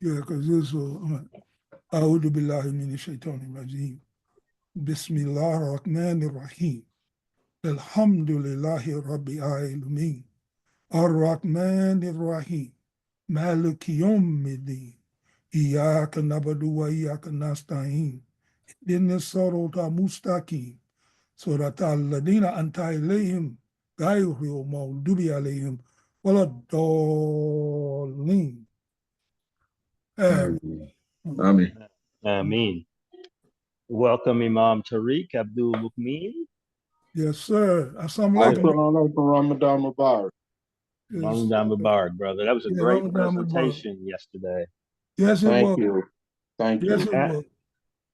Yeah, because this أعوذ بالله من الشيطان الرجيم بسم الله الرحمن الرحيم الحمد لله رب العالمين الرحمن الرحيم مالك يوم الدين إياك نعبد وإياك نستعين اهدنا الصراط المستقيم صراط الذين أنعمت عليهم غير المغضوب عليهم ولا الضالين. Amen. Ameen. Welcome, Imam Tariq Abdul Mukmin. Yes, sir. Assalamu Good. alaikum. Assalamu alaikum Ramadan Mubarak. Yes, Ramadan Mubarak, brother. That was a yeah, great Ramadan Mubarak. presentation yesterday. Yes, it was. Thank you. Thank Yes, you. it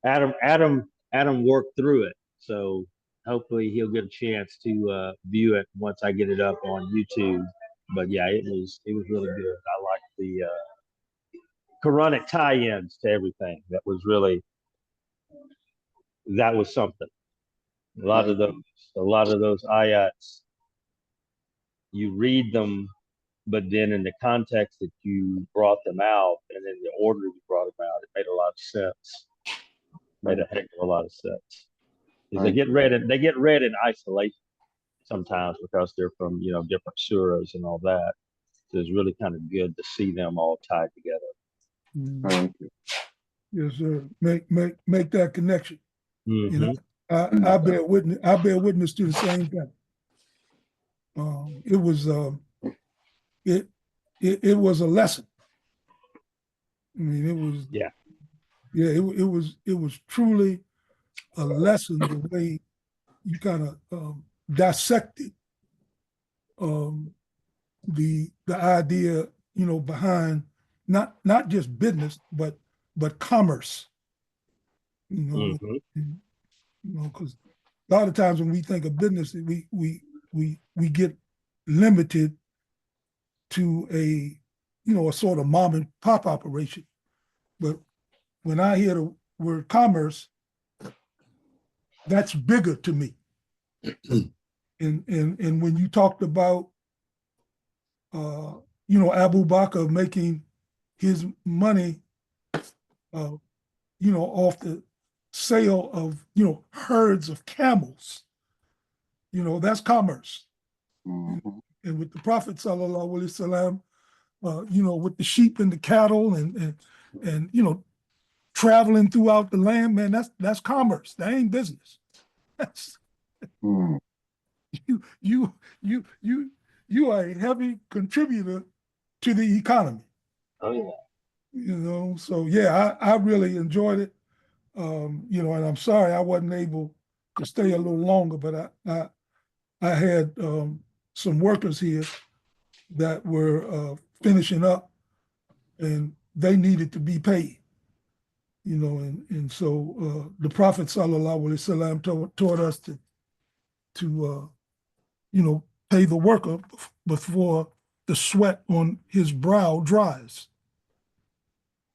was. Adam worked through it, so hopefully he'll get a chance to view it once I get it up on YouTube. But yeah, it was really good. I liked the Quranic tie-ins to everything. That was something. A lot of those ayats, you read them, but then in the context that you brought them out and in the order you brought them out, it made a lot of sense. Made a heck of a lot of sense. Because they get read in isolation sometimes because they're from different surahs and all that. So it's really kind of good to see them all tied together. Thank you. Yes, sir. Make that connection. Mm-hmm. You know, I bear witness to the same thing. It was it was a lesson. I mean, it was it was truly a lesson the way you kind of dissected the idea, behind not just business but commerce. Because a lot of times when we think of business, we get limited to a sort of mom and pop operation. But when I hear the word commerce, that's bigger to me. and when you talked about Abu Bakr making his money off the sale of herds of camels, that's commerce. Mm-hmm. And with the Prophet sallallahu alaihi wasallam, with the sheep and the cattle and traveling throughout the land, man, that's commerce. That ain't business. That's you are a heavy contributor to the economy. Oh yeah. So yeah, I really enjoyed it. And I'm sorry I wasn't able to stay a little longer, but I had some workers here that were finishing up, and they needed to be paid. And so the Prophet sallallahu alaihi wasallam taught us to pay the worker before the sweat on his brow dries.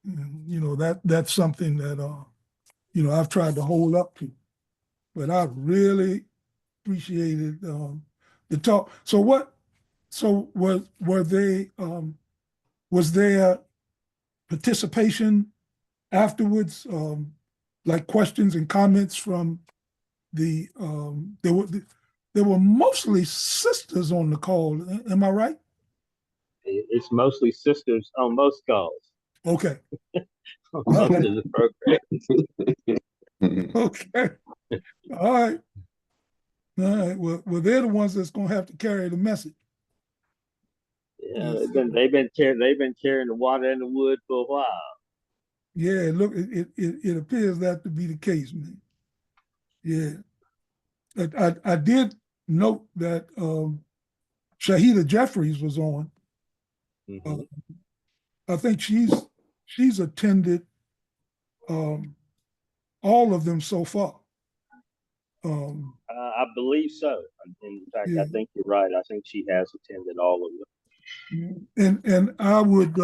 And, that's something that I've tried to hold up to. But I really appreciated the talk. So was there participation afterwards, like questions and comments from there were mostly sisters on the call. Am I right? It's mostly sisters on most calls. Okay. Most of the program. Okay. All right. Well, they're the ones that's going to have to carry the message. Yeah, they've been carrying the water and the wood for a while. Yeah, look, it appears that to be the case, man. Yeah. I did note that Shahida Jeffries was on. Mm-hmm. I think she's attended all of them so far. I believe so. In fact, yeah. I think you're right. I think she has attended all of them. And I would,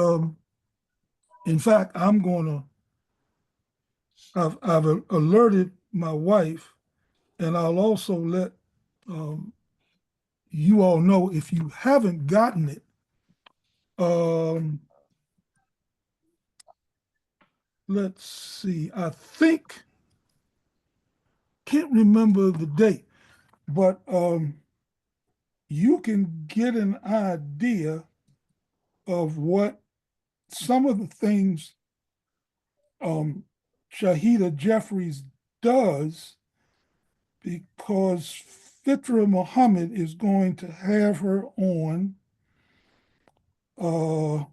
in fact, I've alerted my wife, and I'll also let you all know if you haven't gotten it. let's see, I think, can't remember the date, but you can get an idea of what some of the things Shahida Jeffries does, because Fitra Muhammad is going to have her on, let's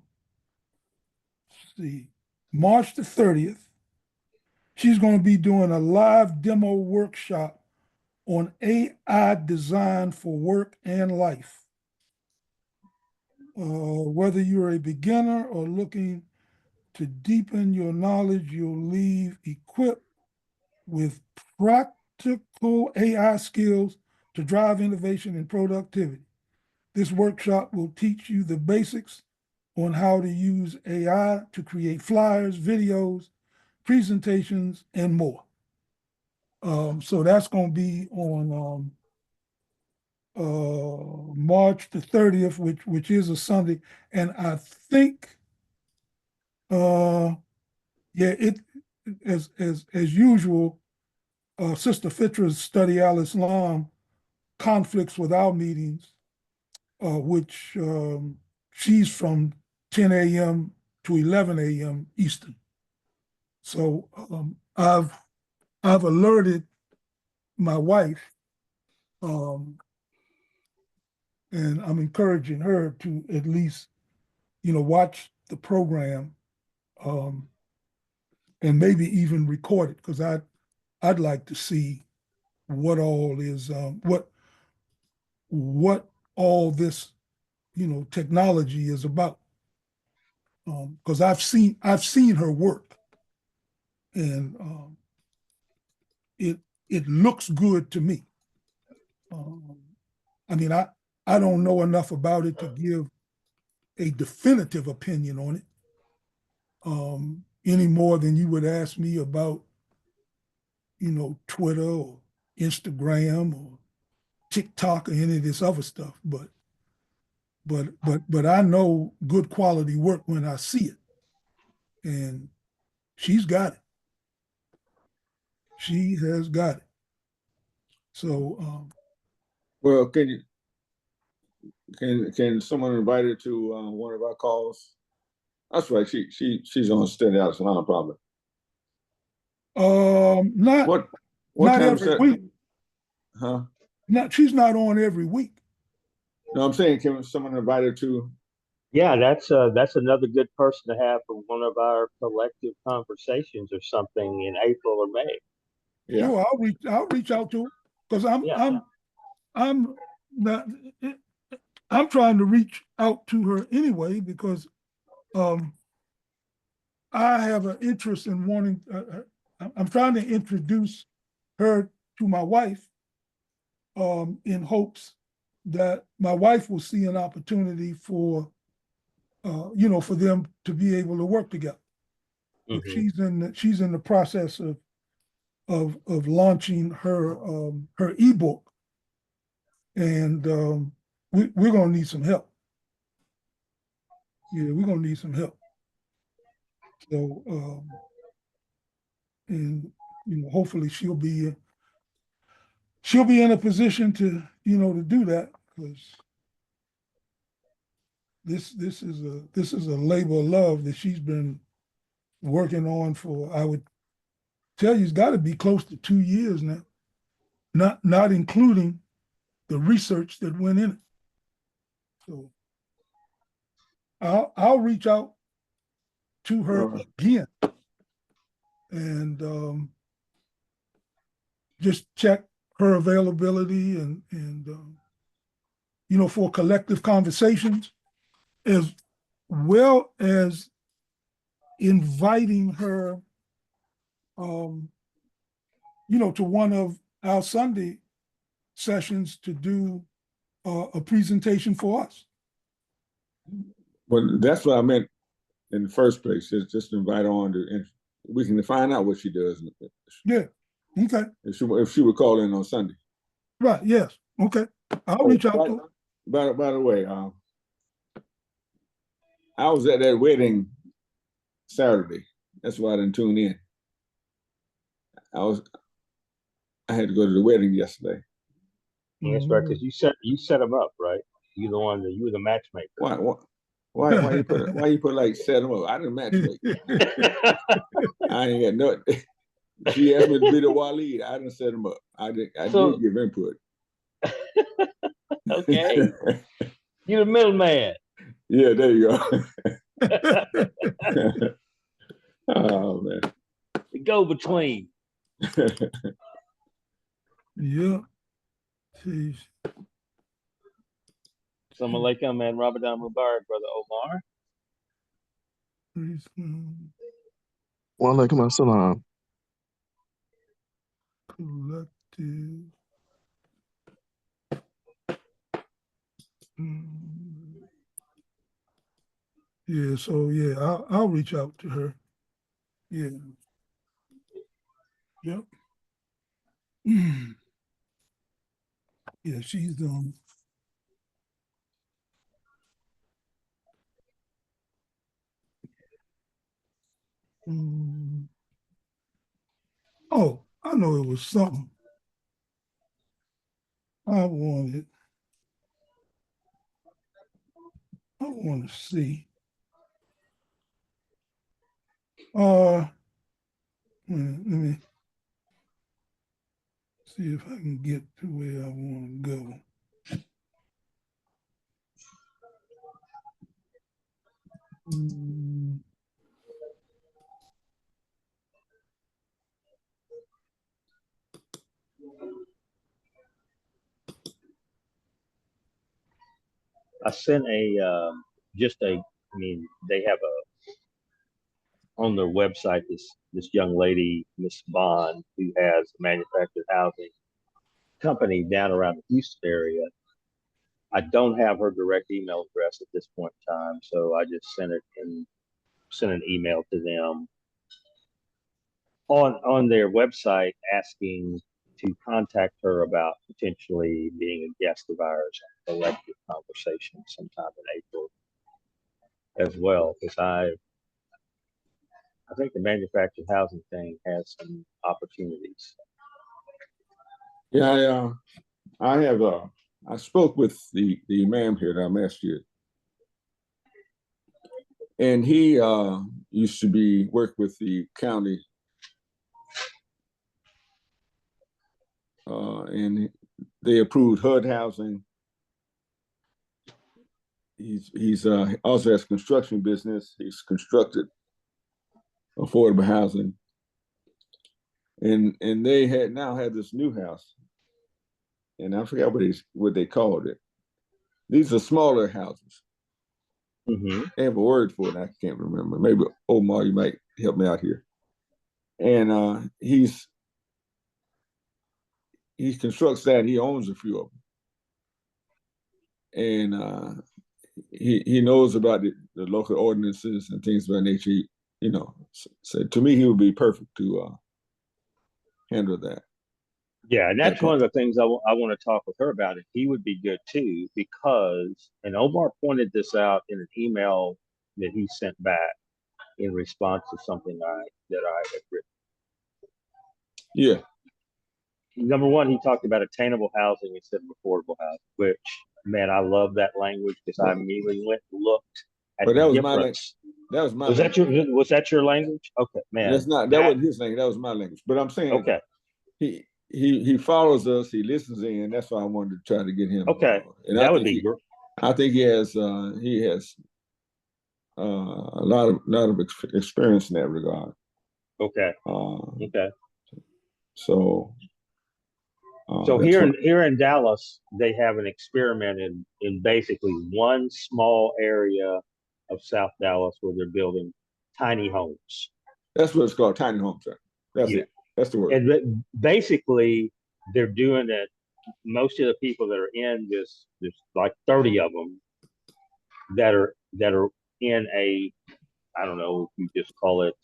see, March the 30th. She's going to be doing a live demo workshop on AI design for work and life. Whether you're a beginner or looking to deepen your knowledge, you'll leave equipped with practical AI skills to drive innovation and productivity. This workshop will teach you the basics on how to use AI to create flyers, videos, presentations, and more. So that's going to be on March the 30th, which is a Sunday, and I think, yeah, it as usual, Sister Fitra's Study al-Islam conflicts with our meetings, which she's from 10 a.m. to 11 a.m. Eastern. So I've alerted my wife, and I'm encouraging her to at least, watch the program, and maybe even record it, because I'd like to see what all is what all this technology is about, because I've seen her work, and it looks good to me. I mean, I don't know enough about it to give a definitive opinion on it, any more than you would ask me about Twitter or Instagram or TikTok or any of this other stuff. But I know good quality work when I see it, and she's got it. She has got it. So, Well, can someone invite her to one of our calls? That's right. She's on Steady Out, so not a problem. not What not time is every that? week. Huh? She's not on every week. No, I'm saying, can someone invite her to? Yeah, that's another good person to have for one of our collective conversations or something in April or May. Yeah. Sure, I'll reach out to her, because I'm not I'm trying to reach out to her anyway, because I have an interest in wanting. I'm trying to introduce her to my wife, in hopes that my wife will see an opportunity for for them to be able to work together. Mm-hmm. She's in the process of launching her her ebook, and we're gonna need some help. Yeah, we're gonna need some help. So and hopefully she'll be in a position to to do that, because this is a labor of love that she's been working on for, I would tell you, it's got to be close to 2 years now, not including the research that went in it. So I'll reach out to her again, and just check her availability, and for collective conversations, as well as inviting her to one of our Sunday sessions to do a presentation for us. Well, that's what I meant in the first place. Is just invite her on and we can find out what she does. Yeah. Okay. If she would call in on Sunday. Right. Yes. Okay. I'll reach out to her. By the way, I was at that wedding Saturday. That's why I didn't tune in. I had to go to the wedding yesterday. That's right, because you set them up, right? You were the matchmaker. Why you put like set them up? I didn't matchmake. I ain't got nothing. She asked me to be the wali. I didn't set them up. I did give input. Okay. You're the middleman. Yeah, there you go. Oh man. The go between. Yeah. Jeez. Assalamu alaikum and Ramadan Mubarak, Brother Omar. Wa alaikum assalam. Collective. Yeah, so yeah, I'll reach out to her. Yeah. Yep. Yeah, she's oh, I know it was something I wanted. I want to see. Let me see if I can get to where I want to go. I sent they have on their website this young lady, Miss Bond, who has a manufactured housing company down around the Houston area. I don't have her direct email address at this point in time, so I just sent an email to them on their website asking to contact her about potentially being a guest of ours at Elective Conversation sometime in April as well, because I think the manufactured housing thing has some opportunities. Yeah, I spoke with the imam here, the masjid, and he used to work with the county, and they approved HUD housing. He's also has construction business. He's constructed affordable housing, and they now have this new house, and I forgot what they called it. These are smaller houses. Mm-hmm. They have a word for it. I can't remember. Maybe Omar, you might help me out here. And he constructs that. He owns a few of them, and he knows about the local ordinances and things of that nature. So to me, he would be perfect to handle that. Yeah, and that's one of the things I want to talk with her about. It. He would be good too, because, and Omar pointed this out in an email that he sent back in response to something that I had written. Yeah. Number one, he talked about attainable housing instead of affordable housing, which, man, I love that language because I immediately went and looked at the difference. That was my language. Was that your language? Okay, man. That wasn't his language. That was my language. But I'm saying, okay, he follows us. He listens in. That's why I wanted to try to get him. Okay, and that would be great. I think he has a lot of experience in that regard. Okay. Okay. So here in Dallas, they have an experiment in basically one small area of South Dallas where they're building tiny homes. That's what it's called, tiny homes. That's it. That's the word. And basically, they're doing it. Most of the people that are in this, there's like 30 of them that are in a, I don't know if you just call it.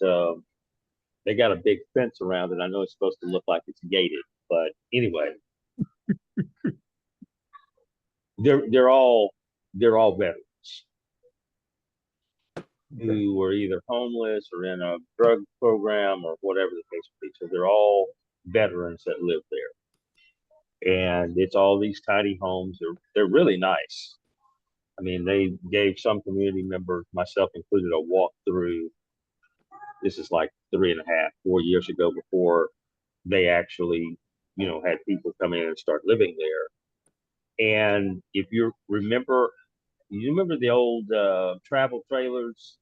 They got a big fence around it. I know it's supposed to look like it's gated, but anyway, they're all veterans. who were either homeless or in a drug program or whatever the case may be. So they're all veterans that live there. And it's all these tiny homes. They're really nice. I mean, they gave some community members, myself included, a walkthrough. This is like 3.5, 4 years ago, before they actually, had people come in and start living there. And if you remember the old travel trailers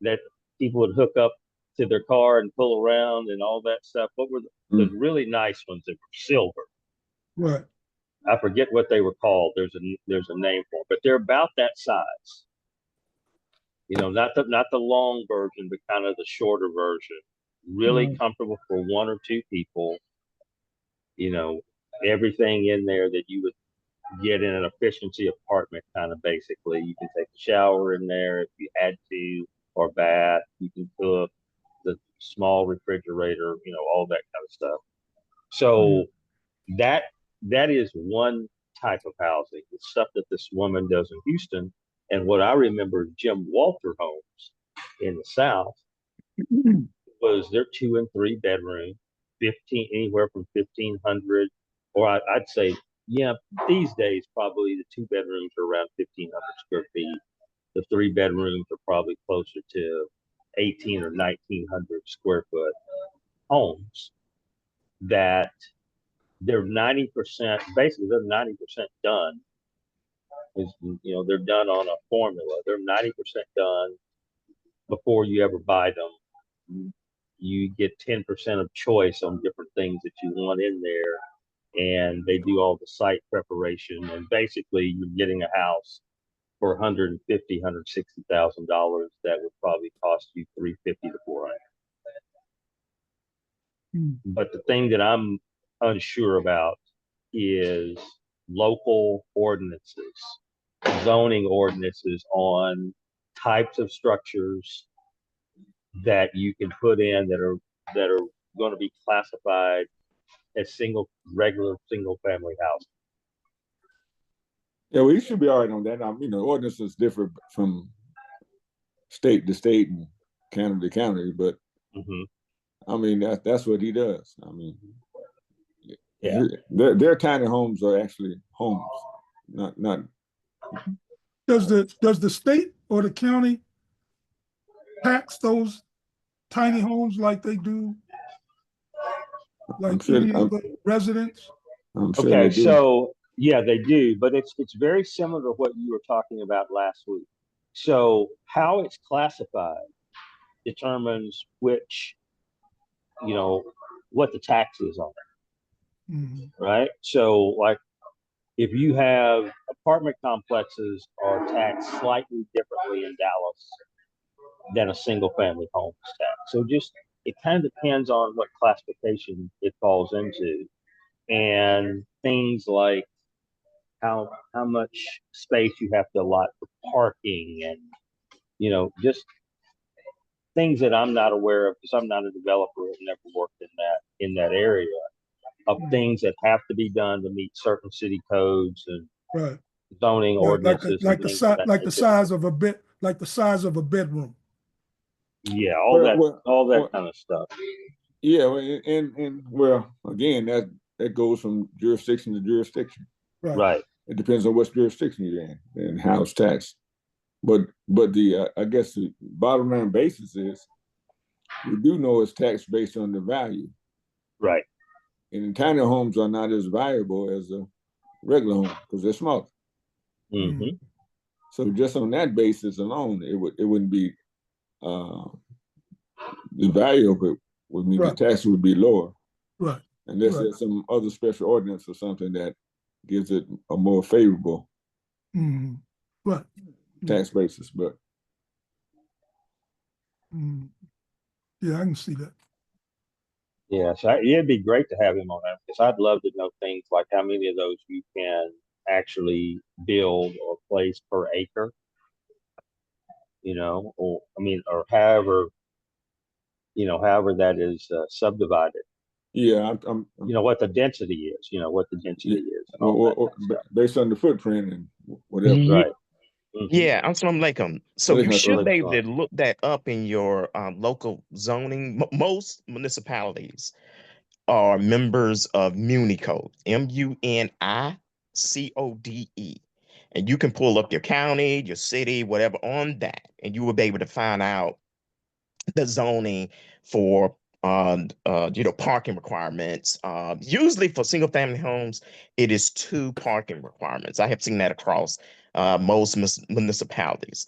that people would hook up to their car and pull around and all that stuff? What were the really nice ones that were silver? Right. I forget what they were called. There's a name for them, but they're about that size. Not the long version, but kind of the shorter version. Really comfortable for 1 or 2 people. Everything in there that you would get in an efficiency apartment, kind of basically. You can take a shower in there if you had to, or bath. You can cook, the small refrigerator, all that kind of stuff. So that is one type of housing, the stuff that this woman does in Houston. And what I remember, Jim Walter homes in the South was their 2 and 3 bedroom, anywhere from 1,500, or I'd say, these days probably the 2 bedrooms are around 1,500 square feet. The 3 bedrooms are probably closer to 1,800 or 1,900 square foot homes that they're 90%, basically they're 90% done. They're done on a formula. They're 90% done before you ever buy them. You get 10% of choice on different things that you want in there, and they do all the site preparation. And basically, you're getting a house for $150,000, $160,000 that would probably cost you $350,000 to $400,000. But the thing that I'm unsure about is local ordinances, zoning ordinances on types of structures that you can put in that are going to be classified as regular single family housing. Yeah, well, you should be all right on that. Ordinances differ from state to state and county to county, but that's what he does. Their tiny homes are actually homes, not. Does the state or the county tax those tiny homes like they do, like any other residents? I'm sure Okay, they do. so yeah, they do, but it's very similar to what you were talking about last week. So how it's classified determines which, what the tax is on it, right? So like, if you have apartment complexes are taxed slightly differently in Dallas than a single family home is taxed. So it kind of depends on what classification it falls into, and things like how much space you have to allot for parking, and just things that I'm not aware of because I'm not a developer and never worked in that area, of things that have to be done to meet certain city codes and zoning ordinances, like the size of a bedroom. Yeah, all that kind of stuff. Yeah, and again, that goes from jurisdiction to jurisdiction. Right. It depends on what jurisdiction you're in and how it's taxed. But the I guess the bottom line basis is we do know it's taxed based on the value. Right. And tiny homes are not as valuable as a regular home because they're smaller. Mm-hmm. So just on that basis alone, it wouldn't be the value of it would mean the tax would be lower. Right. Unless there's some other special ordinance or something that gives it a more favorable tax basis. But yeah, I can see that. Yeah, so it'd be great to have him on that because I'd love to know things like how many of those you can actually build or place per acre, or however that is subdivided. Yeah, what the density is, and all or based on the footprint and whatever. Right. Yeah, Assalamu alaikum. So you Walaikum should be assalam. able to look that up in your local zoning. Most municipalities are members of MuniCode, MUNICODE. And you can pull up your county, your city, whatever on that, and you will be able to find out the zoning for parking requirements. Usually for single family homes, it is two parking requirements. I have seen that across most municipalities.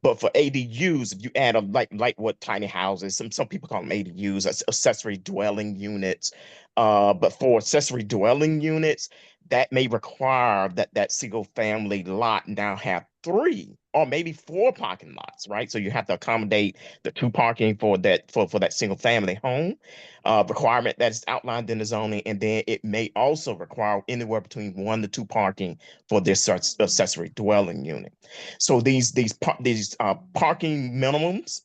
But for ADUs, if you add like what tiny houses, some people call them ADUs, accessory dwelling units. But for accessory dwelling units, that may require that single family lot now have three or maybe four parking lots, right? So you have to accommodate the two parking for that single family home requirement that is outlined in the zoning, and then it may also require anywhere between 1 to 2 parking for this accessory dwelling unit. So these parking minimums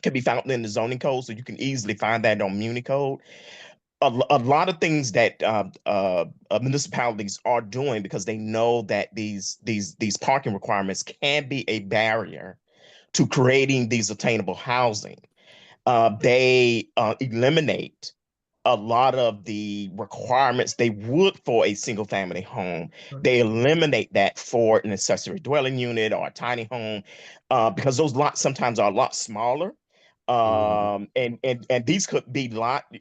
can be found in the zoning code, so you can easily find that on MuniCode. A lot of things that municipalities are doing because they know that these parking requirements can be a barrier to creating these attainable housing. They eliminate a lot of the requirements they would for a single family home. They eliminate that for an accessory dwelling unit or a tiny home because those lots sometimes are a lot smaller. And these could be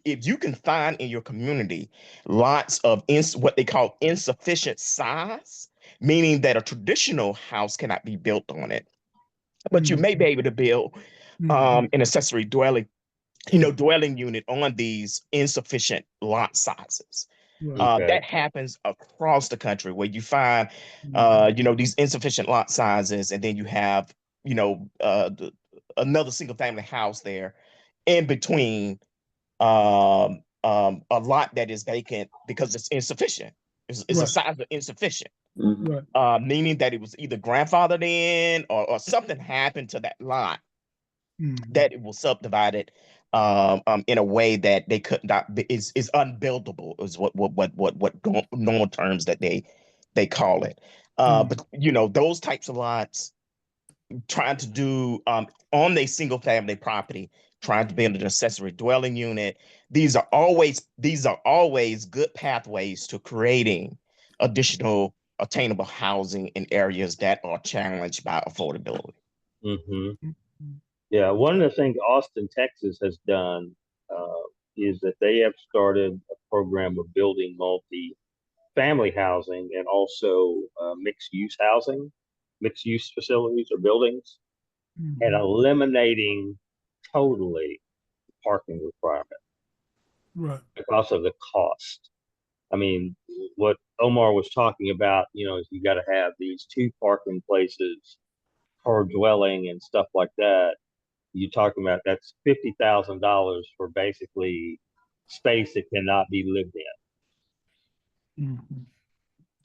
if you can find in your community lots of what they call insufficient size, meaning that a traditional house cannot be built on it, but you may be able to build an accessory dwelling unit on these insufficient lot sizes. Okay. That happens across the country where you find, these insufficient lot sizes, and then you have, another single family house there in between a lot that is vacant because it's insufficient. It's a size of insufficient, meaning that it was either grandfathered in or something happened to that lot that it was subdivided in a way that they could not be, is unbuildable is what normal terms that they call it. But those types of lots trying to do on a single family property, trying to build an accessory dwelling unit. These are always good pathways to creating additional attainable housing in areas that are challenged by affordability. Yeah, one of the things Austin, Texas has done is that they have started a program of building multi-family housing and also mixed-use housing, mixed-use facilities or buildings, and eliminating totally parking requirement because of the cost. I mean, what Omar was talking about, is you got to have these two parking places per dwelling and stuff like that. You're talking about that's $50,000 for basically space that cannot be lived in.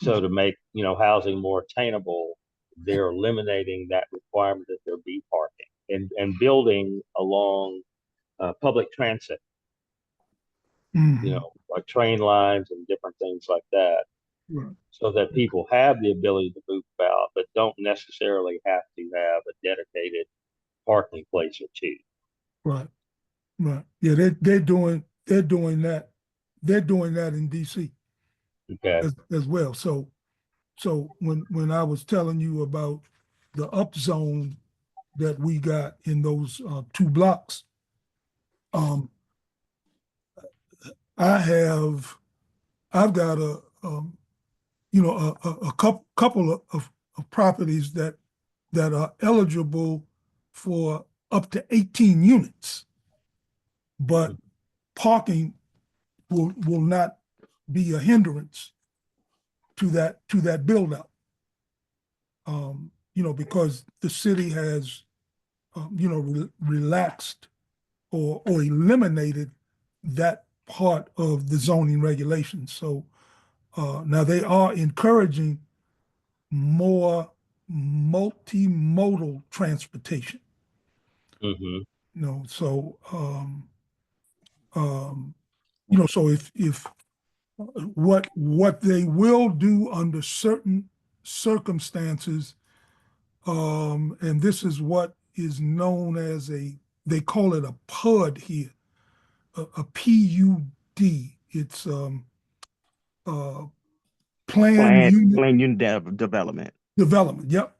So to make housing more attainable, they're eliminating that requirement that there be parking and building along public transit, like train lines and different things like that, so that people have the ability to move about, but don't necessarily have to have a dedicated parking place or two. Right. Yeah, they're doing that. They're doing that in DC as well. So when I was telling you about the up zone that we got in those 2 blocks, I've got a couple of properties that are eligible for up to 18 units, but parking will not be a hindrance to that build out. Because the city has relaxed or eliminated that part of the zoning regulations. So now they are encouraging more multimodal transportation. So so if what they will do under certain circumstances And this is what is known as they call it a PUD here, a PUD. It's uh, Planned Unit Plan unit development. Development. Yep.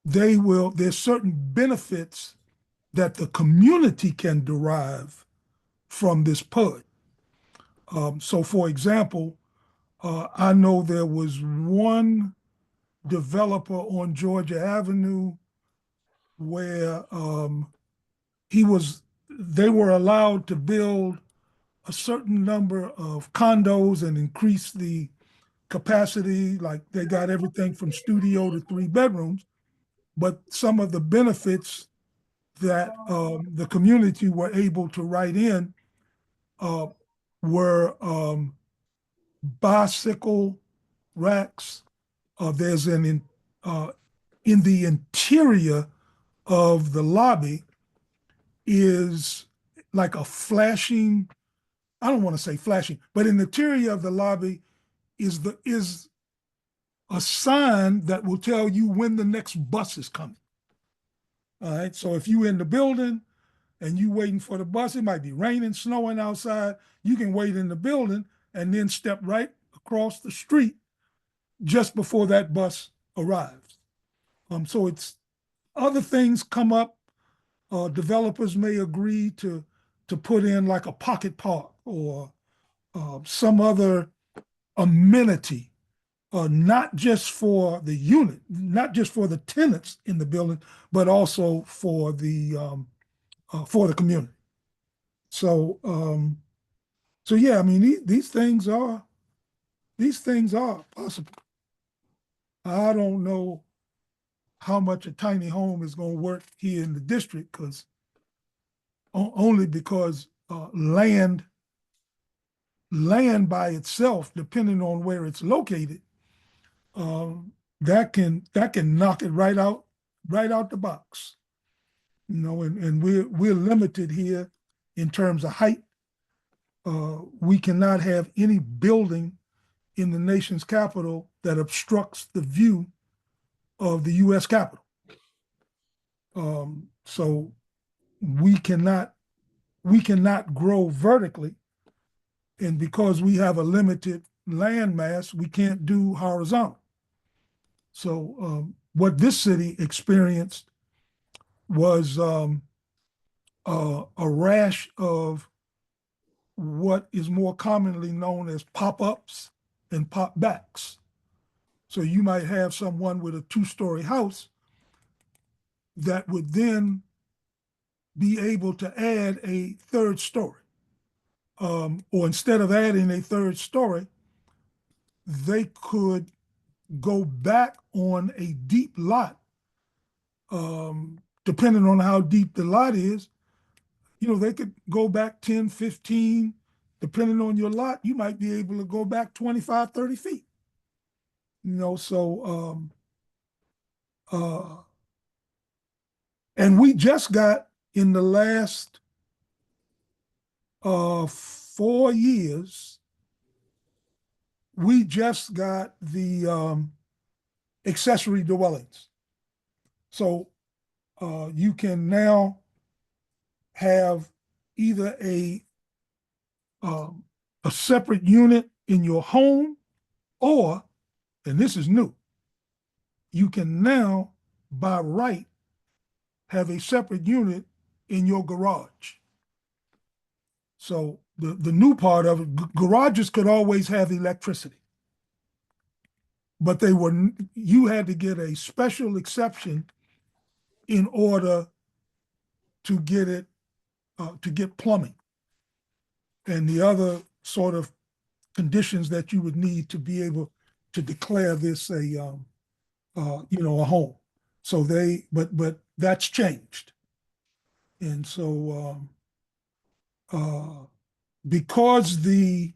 There's certain benefits that the community can derive from this PUD. So for example, I know there was one developer on Georgia Avenue where they were allowed to build a certain number of condos and increase the capacity. Like they got everything from studio to 3 bedrooms, but some of the benefits that the community were able to write in uh, were bicycle racks. There's in the interior of the lobby is like a flashing, I don't want to say flashing, but in the interior of the lobby is a sign that will tell you when the next bus is coming. All right. So if you in the building and you waiting for the bus, it might be raining, snowing outside, you can wait in the building and then step right across the street just before that bus arrives. So it's other things come up. Developers may agree to put in like a pocket park or some other amenity, not just for the unit, not just for the tenants in the building, but also for the community. So yeah, I mean these things are possible. I don't know how much a tiny home is going to work here in the district only because land by itself, depending on where it's located, that can knock it right out the box. You know, and we're limited here in terms of height. We cannot have any building in the nation's capital that obstructs the view of the U.S. Capitol. So we cannot grow vertically, and because we have a limited land mass, we can't do horizontal. So what this city experienced was a rash of what is more commonly known as pop-ups and pop-backs. So you might have someone with a 2-story house that would then be able to add a 3rd story. Or instead of adding a 3rd story, they could go back on a deep lot, depending on how deep the lot is. You know, they could go back 10, 15, depending on your lot, you might be able to go back 25, 30 feet. You know, so, and we just got in the last 4 years, we just got the accessory dwellings. So you can now have either a separate unit in your home, or, and this is new, you can now by right have a separate unit in your garage. So the new part of it, garages could always have electricity, but you had to get a special exception in order to get it, to get plumbing and the other sort of conditions that you would need to be able to declare this a home. So but that's changed. And so because the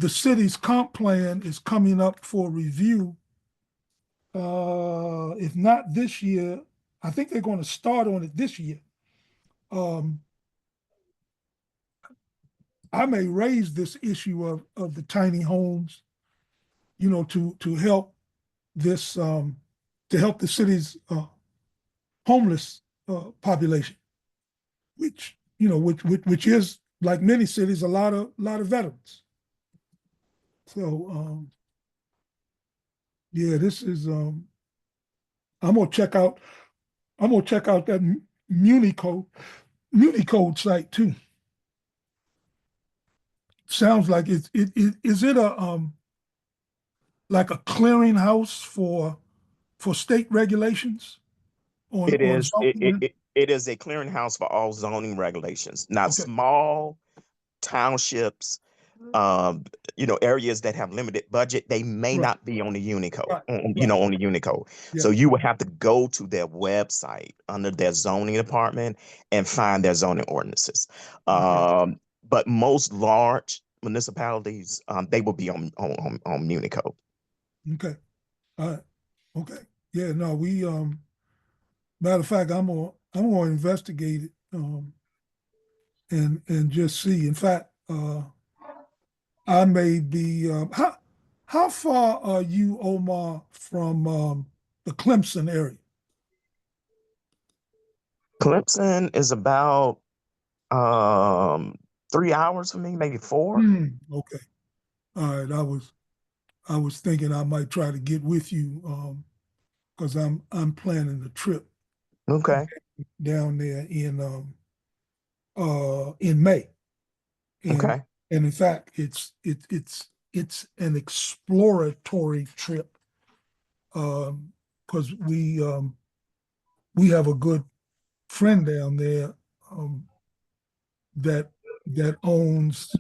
city's comp plan is coming up for review, if not this year, I think they're going to start on it this year. I may raise this issue of the tiny homes, you know, to help this to help the city's homeless population, which which is, like many cities, a lot of veterans. So yeah, this is I'm gonna check out that Municode site too. Sounds like is it a like a clearinghouse for state regulations on It is zoning? it is a clearinghouse for all zoning regulations. Now, Okay, small townships, um, areas that have limited budget, they may right, not be on the Unicode, right, right. on the Unicode. Yeah, So you would have to go to their website under their zoning department and find their zoning ordinances. okay, But most large municipalities, they will be on Unicode. okay. All right. Okay. Yeah, no, we matter of fact, I'm gonna investigate it and just see. In fact, I may be how far are you, Omar, from the Clemson area? Clemson is about 3 hours for me, maybe 4. Okay. All right. I was thinking I might try to get with you because I'm planning a trip Okay. down there in May. And Okay. in fact it's an exploratory trip because we have a good friend down there that owns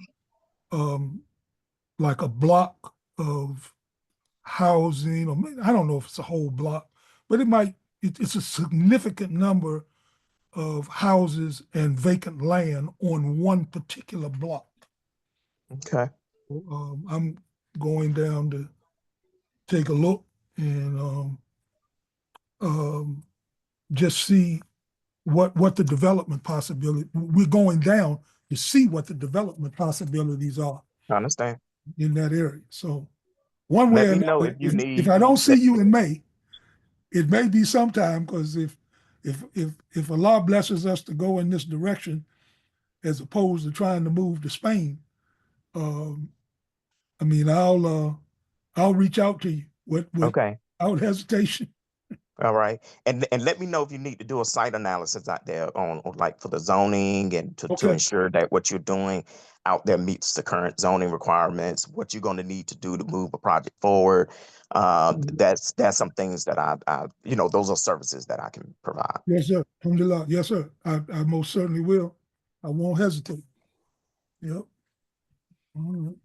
like a block of housing, or I don't know if it's a whole block, but it's a significant number of houses and vacant land on one particular block. Okay. I'm going down to take a look and just see what the development possibility. We're going down to see what the development possibilities are I understand. in that area. So one way Let or me know another, if you if need. I don't see you in May, it may be sometime, because if Allah blesses us to go in this direction, as opposed to trying to move to Spain, I mean, I'll reach out to you Okay. without hesitation. All right. And let me know if you need to do a site analysis out there on like for the zoning and to Okay. ensure that what you're doing out there meets the current zoning requirements, what you're going to need to do to move a project forward. That's some things that I those are services that I can provide. Yes, sir. Alhamdulillah. Yes, sir. I most certainly will. I won't hesitate. Yep. All right.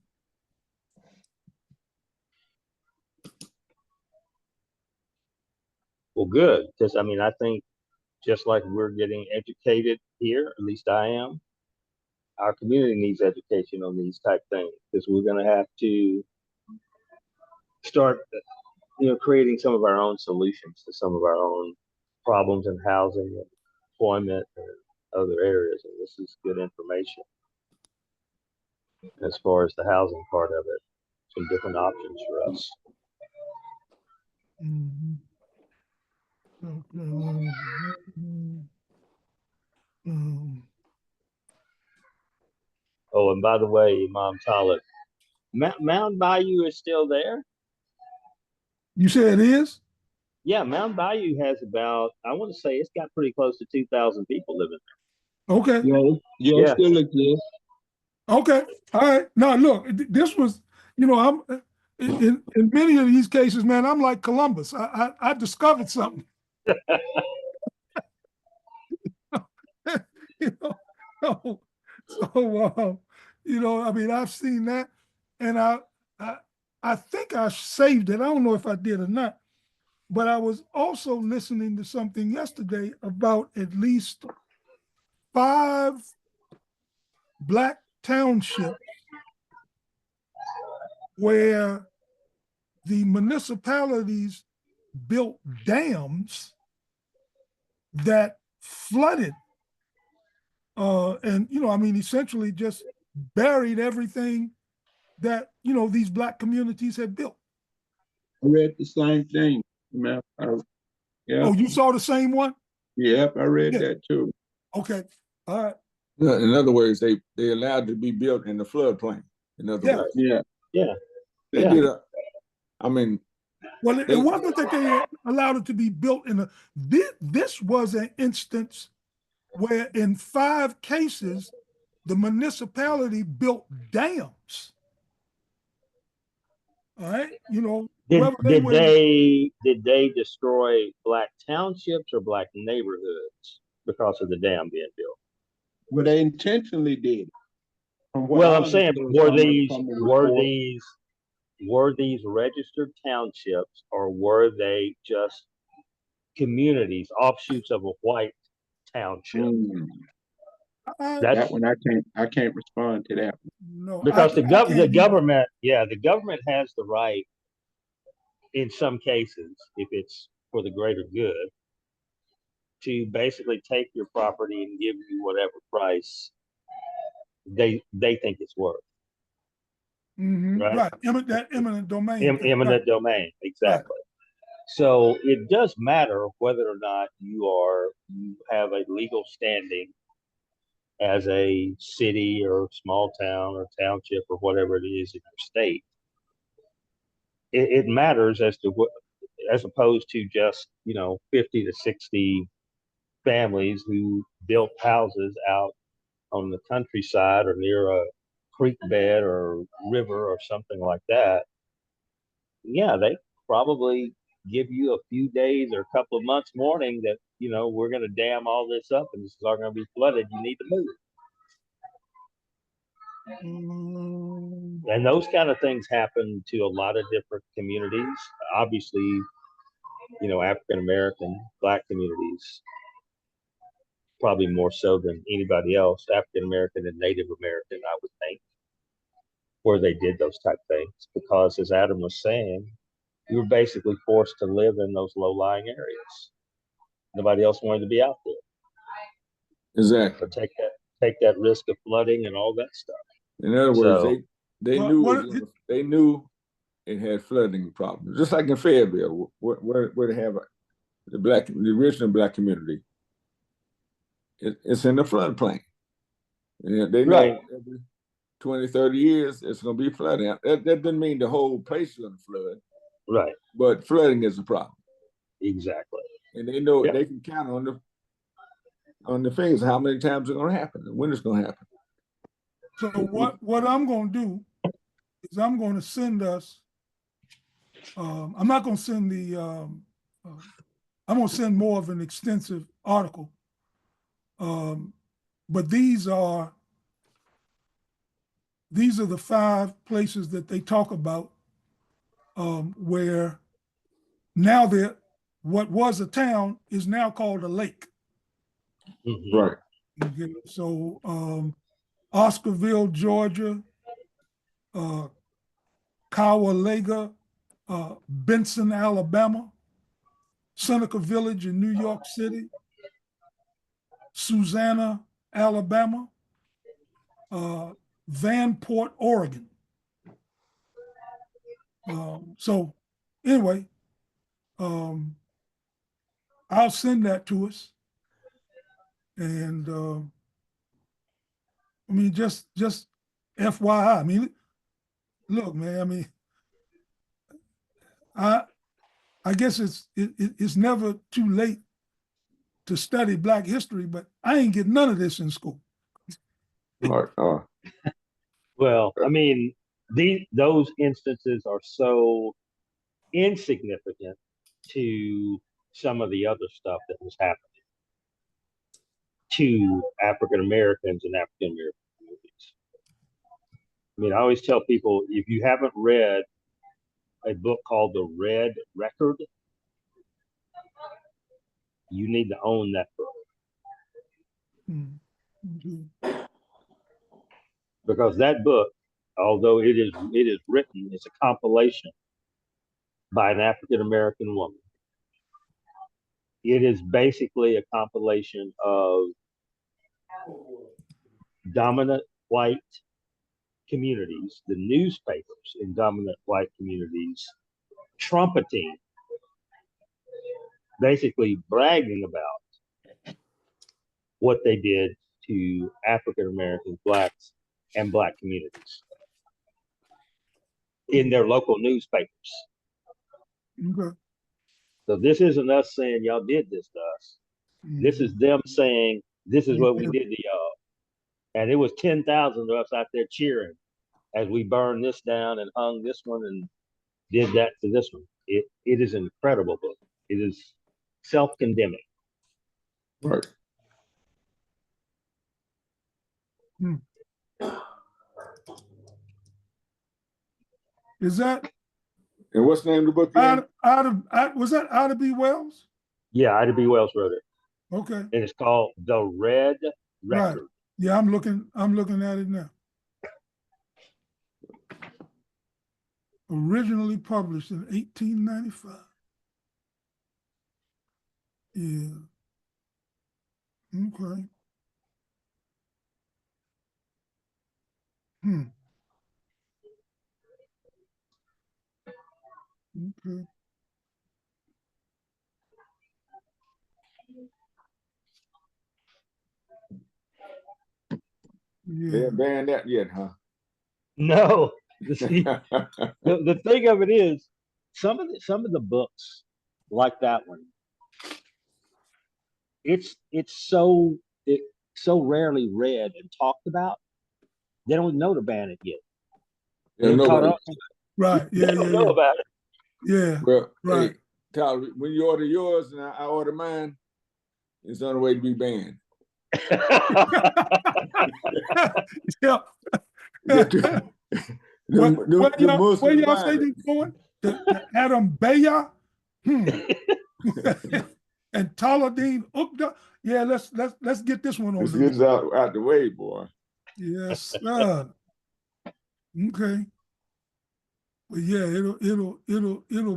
Well, good, because I mean, I think just like we're getting educated here, at least I am, our community needs education on these type things, because we're going to have to start, creating some of our own solutions to some of our own problems in housing and employment and other areas. And this is good information as far as the housing part of it. Some different options for us. Mhm. Okay. Oh, and by the way, Imam Talib, Mount Bayou is still there? You say it is? Yeah, Mount Bayou has about, I want to say it's got pretty close to 2,000 people living Okay. Yeah, there. it Yeah. still exists. Okay. All right. Now, look, this was, I'm in many of these cases, man, I'm like Columbus. I discovered something. you know, I mean, I've seen that, and I think I saved it. I don't know if I did or not, but I was also listening to something yesterday about at least 5 Black townships where the municipalities built dams that flooded and I mean, essentially just buried everything that these Black communities had built. I read the same thing. Man, Yeah. Oh, you saw the same one? Yep, I read Yeah. that too. Okay. All right. In other words, they allowed to be built in the floodplain. In other Yeah. words, Yeah. they Yeah. did. I mean, Well, it they, wasn't that they allowed it to be built in a. This was an instance where, in 5 cases, the municipality built dams. All right, Did whether they did were, they destroy black townships or black neighborhoods because of the dam being built? Well, they intentionally did. From what Well, I I'm saying, understood were from these the were report, these were these registered townships, or were they just communities, offshoots of a white township? that That's one I can't respond to that. no, because I the can't either. government, yeah, the government has the right in some cases, if it's for the greater good, to basically take your property and give you whatever price they think it's worth. Right? Right, that eminent domain thing. Right, Eminent domain, right. exactly. So it does matter whether or not you have a legal standing as a city or small town or township or whatever it is in your state. It matters as to what, as opposed to just 50 to 60 families who built houses out on the countryside or near a creek bed or river or something like that. Yeah, they probably give you a few days or a couple of months warning that we're going to dam all this up and this is all going to be flooded. You need to move. And those kind of things happen to a lot of different communities. Obviously, African American, Black communities, probably more so than anybody else. African American and Native American, I would think, where they did those type of things. Because as Adam was saying, you were basically forced to live in those low-lying areas. Nobody else wanted to be out there. exactly. Or take that risk of flooding and all that stuff. In other words, So, they knew it had flooding problems, just like in Fayetteville, where they have the original Black community. It's in the floodplain. And they know right. every 20, 30 years it's going to be flooding. That doesn't mean the whole place is going to flood. Right. But flooding is a problem. Exactly. And they know they can count on the fingers how many times it's going to happen and when it's going to happen. So what I'm going to do is I'm going to send us. I'm not going to send the. I'm going to send more of an extensive article. But these are the 5 places that they talk about where now what was a town is now called a lake. Mm-hmm. Right. Okay, so Oscarville, Georgia, Cowalaga, Benson, Alabama, Seneca Village in New York City, Susanna, Alabama, Vanport, Oregon. So anyway, I'll send that to us. And I mean, just FYI. I mean, look, man. I mean, I guess it's never too late to study Black history, but I ain't get none of this in school. Well, I mean, those instances are so insignificant to some of the other stuff that was happening to African Americans and African American communities. I mean, I always tell people, if you haven't read a book called The Red Record, you need to own that book. Mm-hmm. Because that book, although it is written, it's a compilation by an African American woman. It is basically a compilation of dominant white communities, the newspapers in dominant white communities, trumpeting basically bragging about what they did to African Americans, blacks, and black communities in their local newspapers. Okay. So this isn't us saying y'all did this to us. This is them saying this is what we did to y'all. And it was 10,000 of us out there cheering as we burned this down and hung this one and did that to this one. It is an incredible book. It is self-condemning. Right. Hmm. Is that And what's the name of the book again? was that Ida B. Wells? Yeah, Ida B. Wells wrote it. Okay. And it's called The Red Record. Right. Yeah, I'm looking at it now. Originally published in 1895. Yeah. Okay. Hmm. Okay. They Yeah. haven't banned that yet, huh? No. See, the thing of it is, some of the books like that one, it's so rarely read and talked about. They don't know to ban it yet. Yeah, They're caught nobody. up. Right. They Yeah. don't Yeah. know Yeah. about it. Yeah. Well, Right. hey, Tyler, when you order yours and I order mine, it's on the way to be banned. Yeah. Get the, the Where Muslims y'all say buying they going? The Adam Beya? And Taladin Ukda? Yeah, let's get this one on Let's the get list. this out the way, boy. Yes, sir. Okay. But yeah, it'll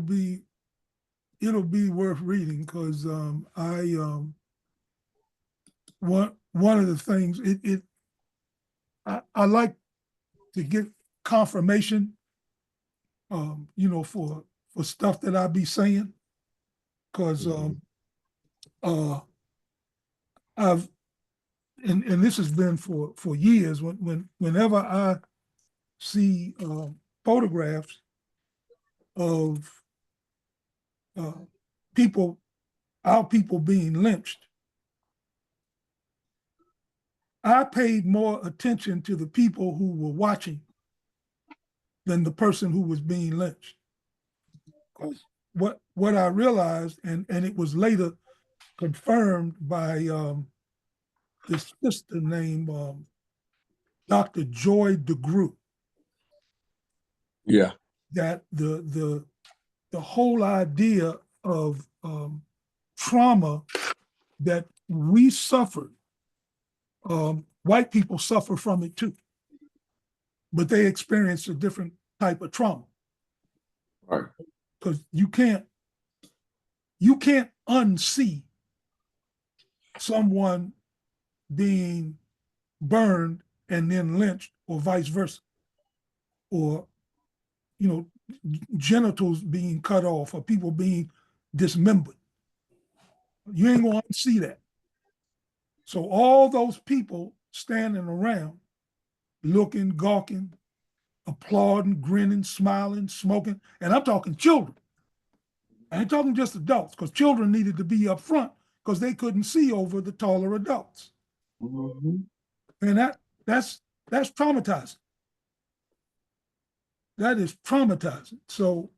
be worth reading because one of the things I like to get confirmation for stuff that I be saying because I've and this has been for years whenever I see photographs of people, our people being lynched, I paid more attention to the people who were watching than the person who was being lynched. Because what I realized, and it was later confirmed by this sister named Dr. Joy DeGroot, Yeah. that the whole idea of trauma that we suffered, white people suffer from it too, but they experience a different type of trauma. Right. Because you can't unsee someone being burned and then lynched, or vice versa, or genitals being cut off, or people being dismembered. You ain't gonna see that. So all those people standing around, looking, gawking, applauding, grinning, smiling, smoking, and I'm talking children. I ain't talking just adults, because children needed to be up front because they couldn't see over the taller adults. Mm-hmm. And that's traumatizing. That is traumatizing. So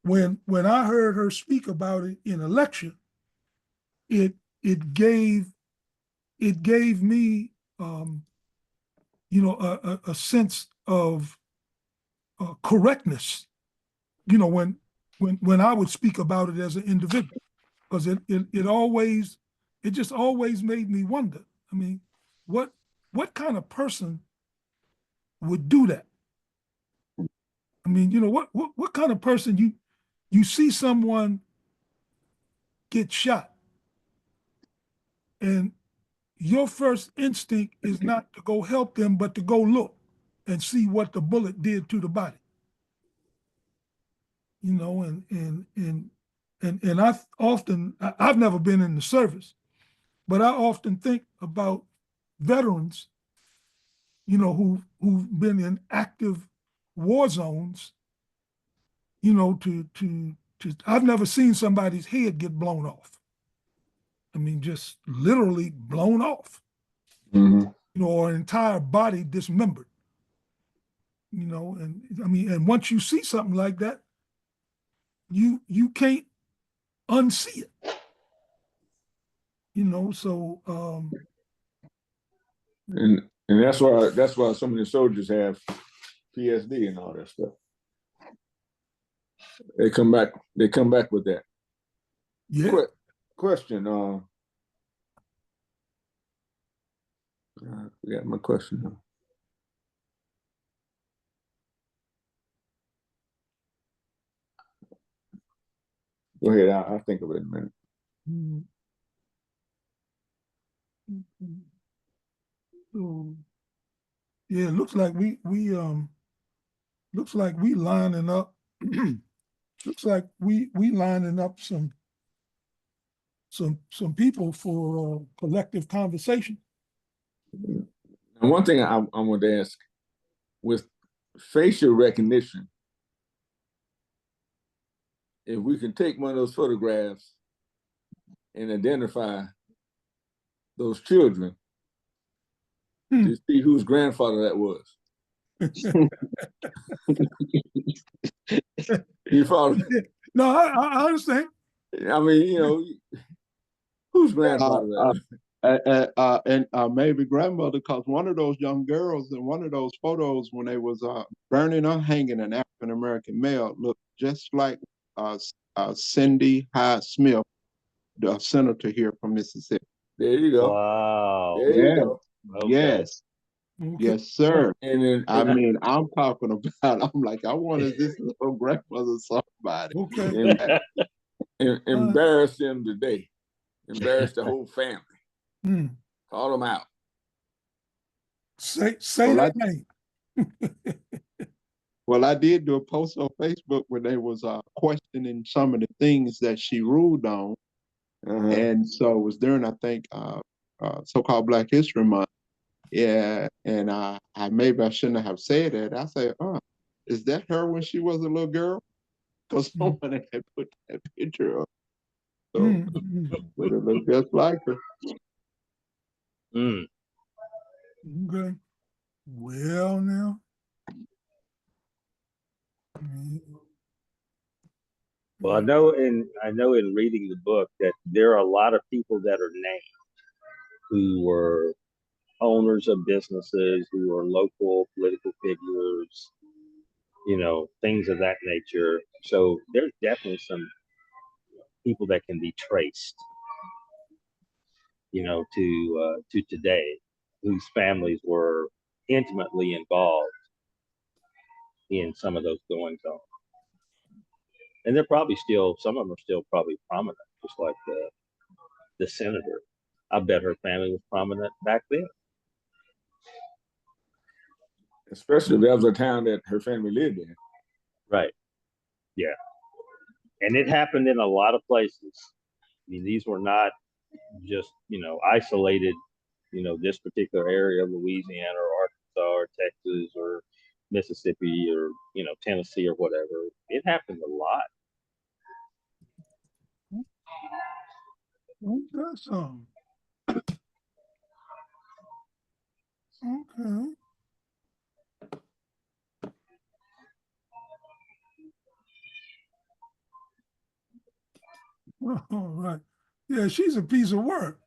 when I heard her speak about it in a lecture, it gave me a sense of correctness. When I would speak about it as an individual, because it just always made me wonder. I mean, what kind of person would do that? I mean, what kind of person you see someone get shot, and your first instinct is not to go help them, but to go look and see what the bullet did to the body. And and I've never been in the service, but I often think about veterans, who've been in active war zones, I've never seen somebody's head get blown off. I mean, just literally blown off, or an entire body dismembered, and I mean, and once you see something like that, you can't unsee it, so and that's why some of the soldiers have PSD and all that stuff. They come back with that. yeah. Question. I forgot my question now. Go ahead. I'll think of it in a minute. Yeah, it looks like we lining up. Looks like we lining up some people for collective conversation. And one thing I want to ask, with facial recognition, if we can take one of those photographs and identify those children to see whose grandfather that was. You follow? No, I understand. I mean, whose grandfather that was? And maybe grandmother, because one of those young girls in one of those photos when they was burning or hanging an African American male looked just like Cindy Hyde Smith, the senator here from Mississippi. There you go. Wow. There you go. Okay. Yes. Okay. Yes, sir. And I mean, I'm talking about, I'm like, I wonder if this is her grandmother somebody. Okay. Embarrass them today. Embarrass the whole family. Call them out. Say Well, that name. Well, I did do a post on Facebook where they was questioning some of the things that she ruled on. And so it was during, I think, so-called Black History Month. Yeah, and I maybe I shouldn't have said that. I said, is that her when she was a little girl? Because someone had put that picture up. So would it look just like her? Okay. Well, now. Well, I know in reading the book that there are a lot of people that are named who were owners of businesses, who were local political figures, things of that nature. So there's definitely some people that can be traced, to today, whose families were intimately involved in some of those goings on. And they're probably still, some of them are still probably prominent, just like the senator. I bet her family was prominent back then. Especially if that was a town that her family lived in. Right. Yeah. And it happened in a lot of places. I mean, these were not just, isolated, this particular area of Louisiana or Arkansas or Texas or Mississippi or, Tennessee or whatever. It happened a lot. That's okay. All right. Yeah, she's a piece of work.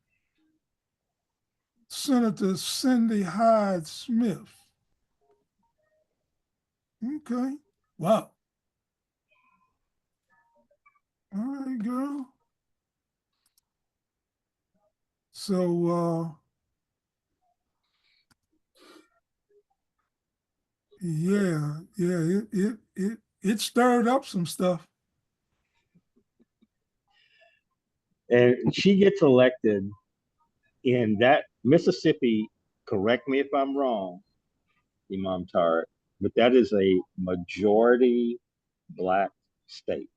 Senator Cindy Hyde Smith. Okay. Wow. All right, girl. So yeah, it stirred up some stuff. And she gets elected in that Mississippi, correct me if I'm wrong, Imam Tariq, but that is a majority Black state.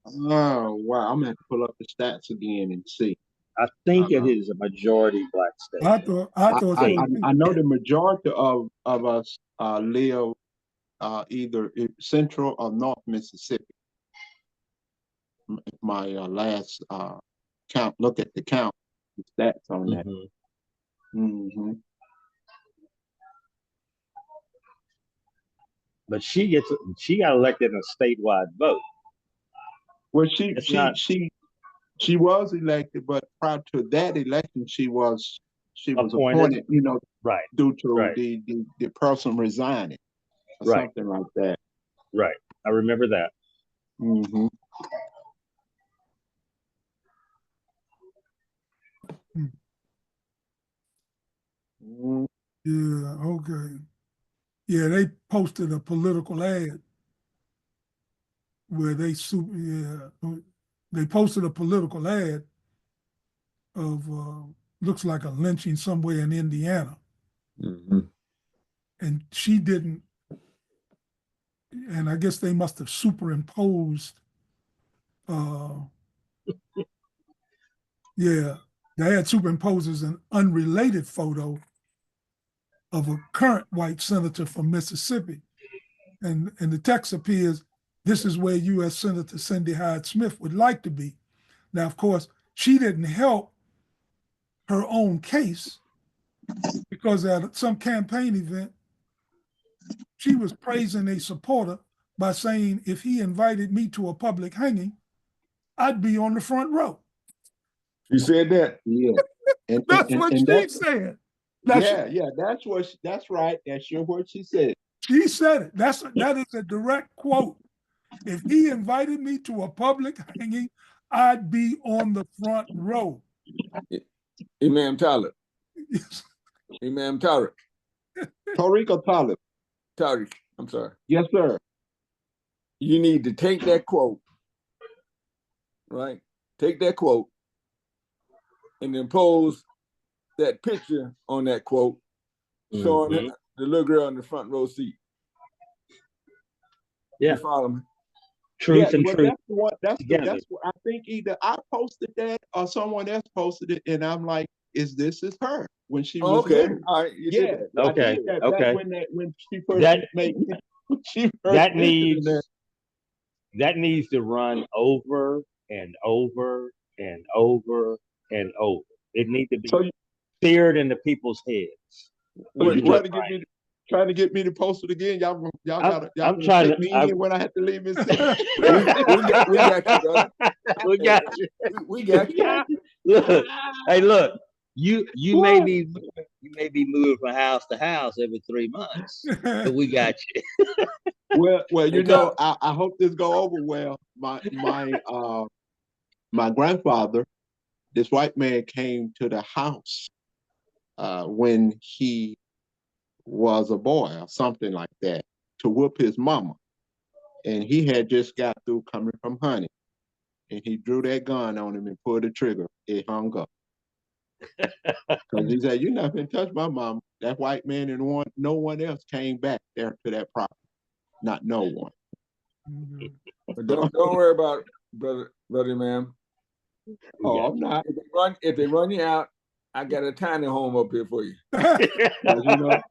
Oh wow, I'm gonna have to pull up the stats again and see. I think it is a majority black state. I thought so. I know the majority of us live either in central or north Mississippi. My last count, look at the count, the stats on that. Mm-hmm. But she got elected in a statewide vote. Well, she was elected, but prior to that election, she was appointed, you know, right, due to the person resigning or something like that. Right. I remember that. Mm-hmm. Yeah, okay. Yeah, they posted a political ad where they posted a political ad of looks like a lynching somewhere in Indiana. Mm-hmm. And she didn't, and I guess they must have superimposed yeah, they had superimposes an unrelated photo of a current white senator from Mississippi. And the text appears, "This is where U.S. Senator Cindy Hyde Smith would like to be." Now, of course, she didn't help her own case because at some campaign event, she was praising a supporter by saying, "If he invited me to a public hanging, I'd be on the front row." She said that? Yeah. That's what she said. That's right. That's what she said. She said it. That is a direct quote. "If he invited me to a public hanging, I'd be on the front row." Imam Talib. Imam Tariq. Tariq or Talib? Tariq, I'm sorry. Yes, sir. You need to take that quote, right? Take that quote and impose that picture on that quote, showing the little girl in the front row seat. Yeah. You follow me? Truth and truth. That's what I think either I posted that or someone else posted it, and I'm like, "Is her when she was there?" All right. Okay. Okay. When she first made that needs to run over and over and over and over. It needs to be seared into people's heads. Trying to get me to post it again. Y'all gotta take me in when I have to leave this. we got you, brother. We got you. We got you. Look, hey, look. You may be moving from house to house every 3 months, but we got you. Well, you know, I hope this go over well. My grandfather, this white man, came to the house when he was a boy or something like that to whoop his mama, and he had just got through coming from hunting, and he drew that gun on him and pulled the trigger. It hung up. Because he said, "You're not going to touch my mom." That white man and no one else came back there to that property. Not no one. But don't worry about it, brother, ma'am. Oh, I'm not. If they run you out, I got a tiny home up here for you. You know,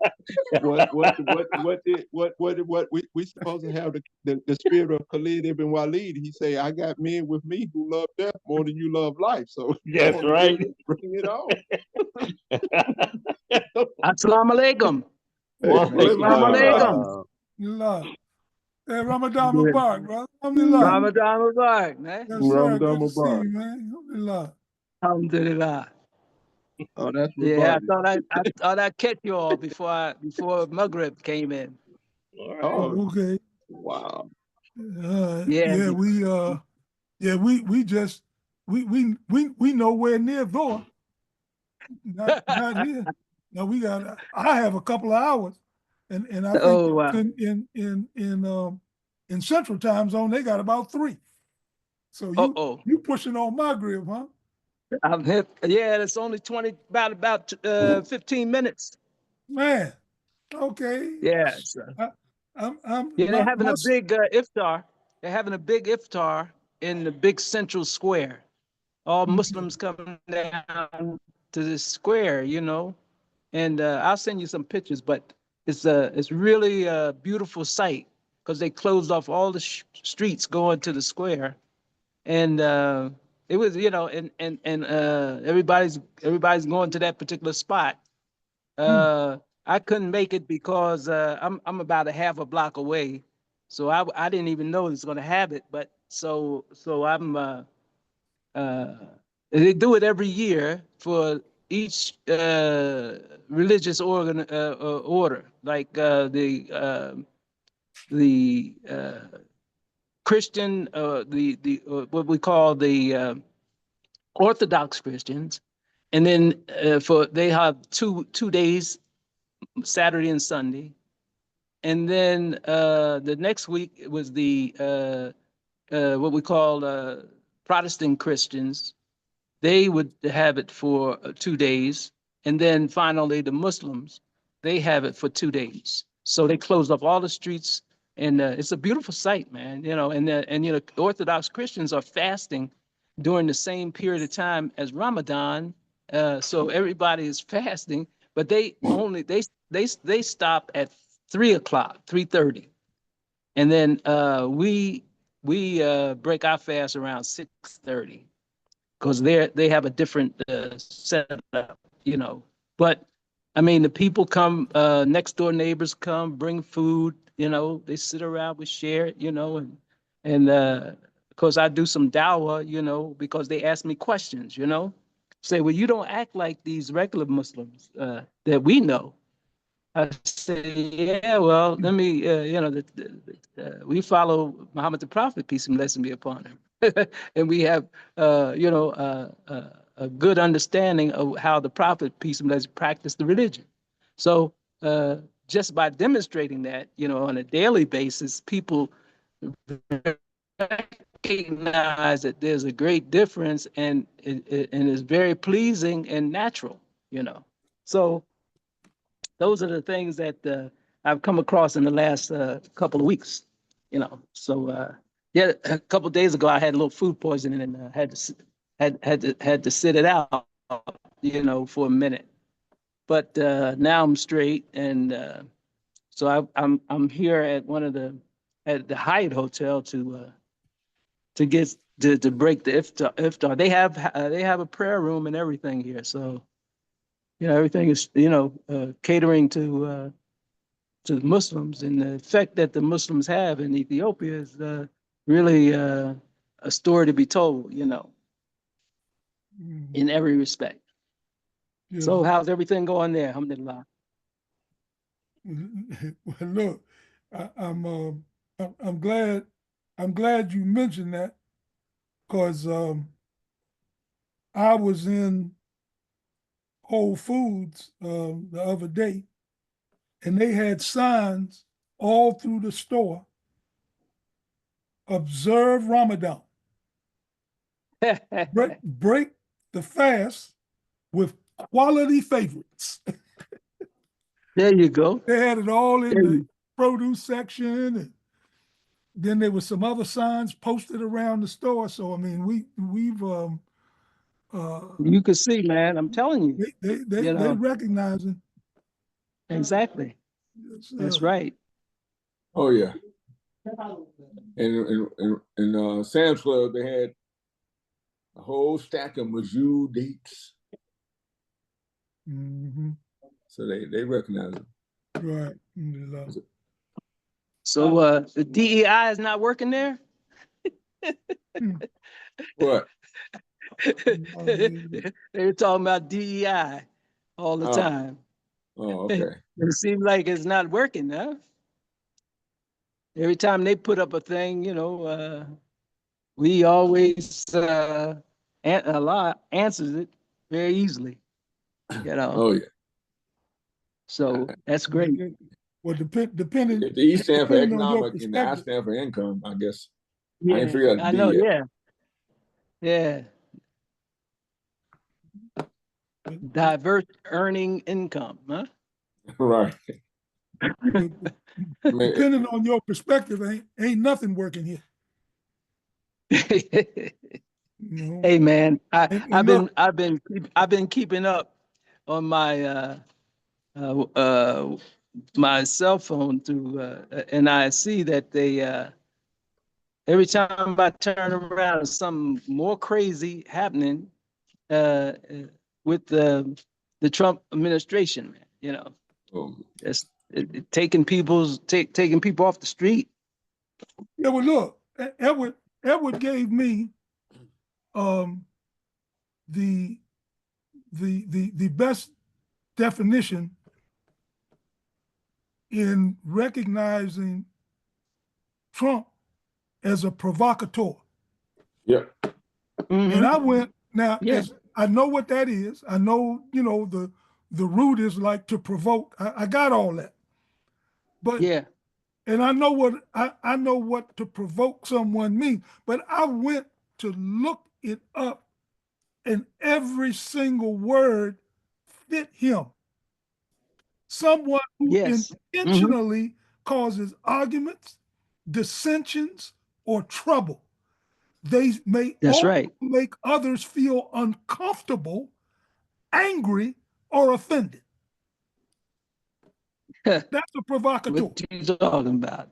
we supposed to have the spirit of Khalid ibn Walid. He say, "I got men with me who love death more than you love life." So that's right. Bring it on. Assalamu alaikum. Alaikum. Hey, Ramadan Mubarak, brother. Ramadan Mubarak, man. Yes, sir. Good to see you, man. Alhamdulillah. Alhamdulillah. Oh, that's I thought I'd catch you all before Maghrib came in. Oh, okay. Wow. We nowhere near Thor. Not here. No, I have a couple of hours, and I think in Central Time Zone they got about 3. So you pushing on Maghrib, huh? I'm hip. Yeah, it's only about 15 minutes. Man, okay. Yes. They're having a big iftar. They're having a big iftar in the big central square. All Muslims come down to this square, you know, and I'll send you some pictures, but it's really a beautiful sight because they closed off all the streets going to the square, and it was, you know, and everybody's going to that particular spot. I couldn't make it because I'm about a half a block away, so I didn't even know it was going to have it, but so I'm uh, they do it every year for each religious order, like the Christian, the what we call the Orthodox Christians, and then for they have two days, Saturday and Sunday, and then the next week it was the what we call Protestant Christians. They would have it for 2 days. And then finally, the Muslims, they have it for 2 days. So they closed up all the streets. And it's a beautiful sight, man. You know, and you know, Orthodox Christians are fasting during the same period of time as Ramadan. So everybody is fasting, but they only they stop at 3 o'clock, 3:30, and then we break our fast around 6:30 because they have a different setup, you know. But I mean, the people come, next door neighbors come, bring food, you know. They sit around, we share it, you know, and of course I do some dawah, you know, because they ask me questions, you know. Say, well, you don't act like these regular Muslims that we know. I say, yeah, well, let me, you know, we follow Muhammad the Prophet, peace and blessing be upon him. And we have, you know, a good understanding of how the Prophet, peace and blessing, practiced the religion. So just by demonstrating that, you know, on a daily basis, people recognize that there's a great difference, and it's very pleasing and natural, you know. So those are the things that I've come across in the last couple of weeks, you know. So yeah, a couple of days ago I had a little food poisoning and had to sit it out, you know, for a minute. But now I'm straight, and so I'm here at at the Hyatt Hotel to get to break the iftar. They have a prayer room and everything here, so you know everything is, you know, catering to the Muslims, and the effect that the Muslims have in Ethiopia is really a story to be told, you know, in every respect. Yes. So how's everything going there? Alhamdulillah. Well, look, I'm glad you mentioned that, because I was in Whole Foods the other day, and they had signs all through the store: observe Ramadan, break the fast with quality favorites. There you go. They had it all in the produce section, and then there were some other signs posted around the store. So I mean, we've You can see, man. I'm telling you. they You know, recognizing. exactly. That's right. Oh yeah. And in Sam's Club they had a whole stack of Majou dates. Mm-hmm. So they recognize it. Right. So the DEI is not working there? What? They were talking about DEI all the time. Oh, okay. It seems like it's not working, huh? Every time they put up a thing, you know, we always a lot answers it very easily, you know. Oh yeah. So that's great. Well, depending. If the E stand for depending on your economic and the I perspective. stand for income, I guess. Yeah, I ain't figured out I the know. D yet. Yeah. Diverse earning income, huh? Right. Depending on your perspective, ain't nothing working here. You know, Hey man, and look, I've been keeping up on uh, uh, my cell phone through and I see that they every time I turn around, there's something more crazy happening uh, uh, with the Trump administration. Man. You know, it's taking people off the street. yeah, well, look, Edward gave me um, the the best definition in recognizing Trump as a provocateur. Yeah. And I went now Yeah. as I know what that is. I know, you know, the root is like to provoke. I got all that. But Yeah. and I know what to provoke someone means. But I went to look it up, and every single word fit him. Someone who Yes. intentionally causes arguments, dissensions, or trouble. They may That's also right. make others feel uncomfortable, angry, or offended. That's a provocateur. What you talking about?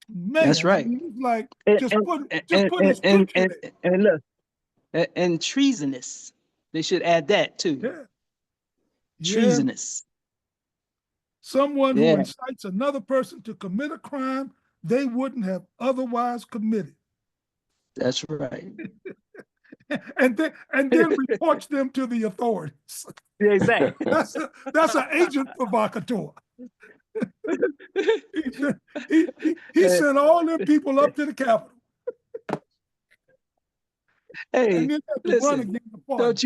That's Man, I right. mean, it's like And just and put his picture there. and look, and treasonous. They should add that too. Yeah, yeah. Treasonous. Someone who Yeah. incites another person to commit a crime they wouldn't have otherwise committed. That's right. and then reports them to the authorities. Yeah, exactly. That's an agent provocateur. he sent all them people up to the Capitol. Hey, And then had to run listen, against the party. don't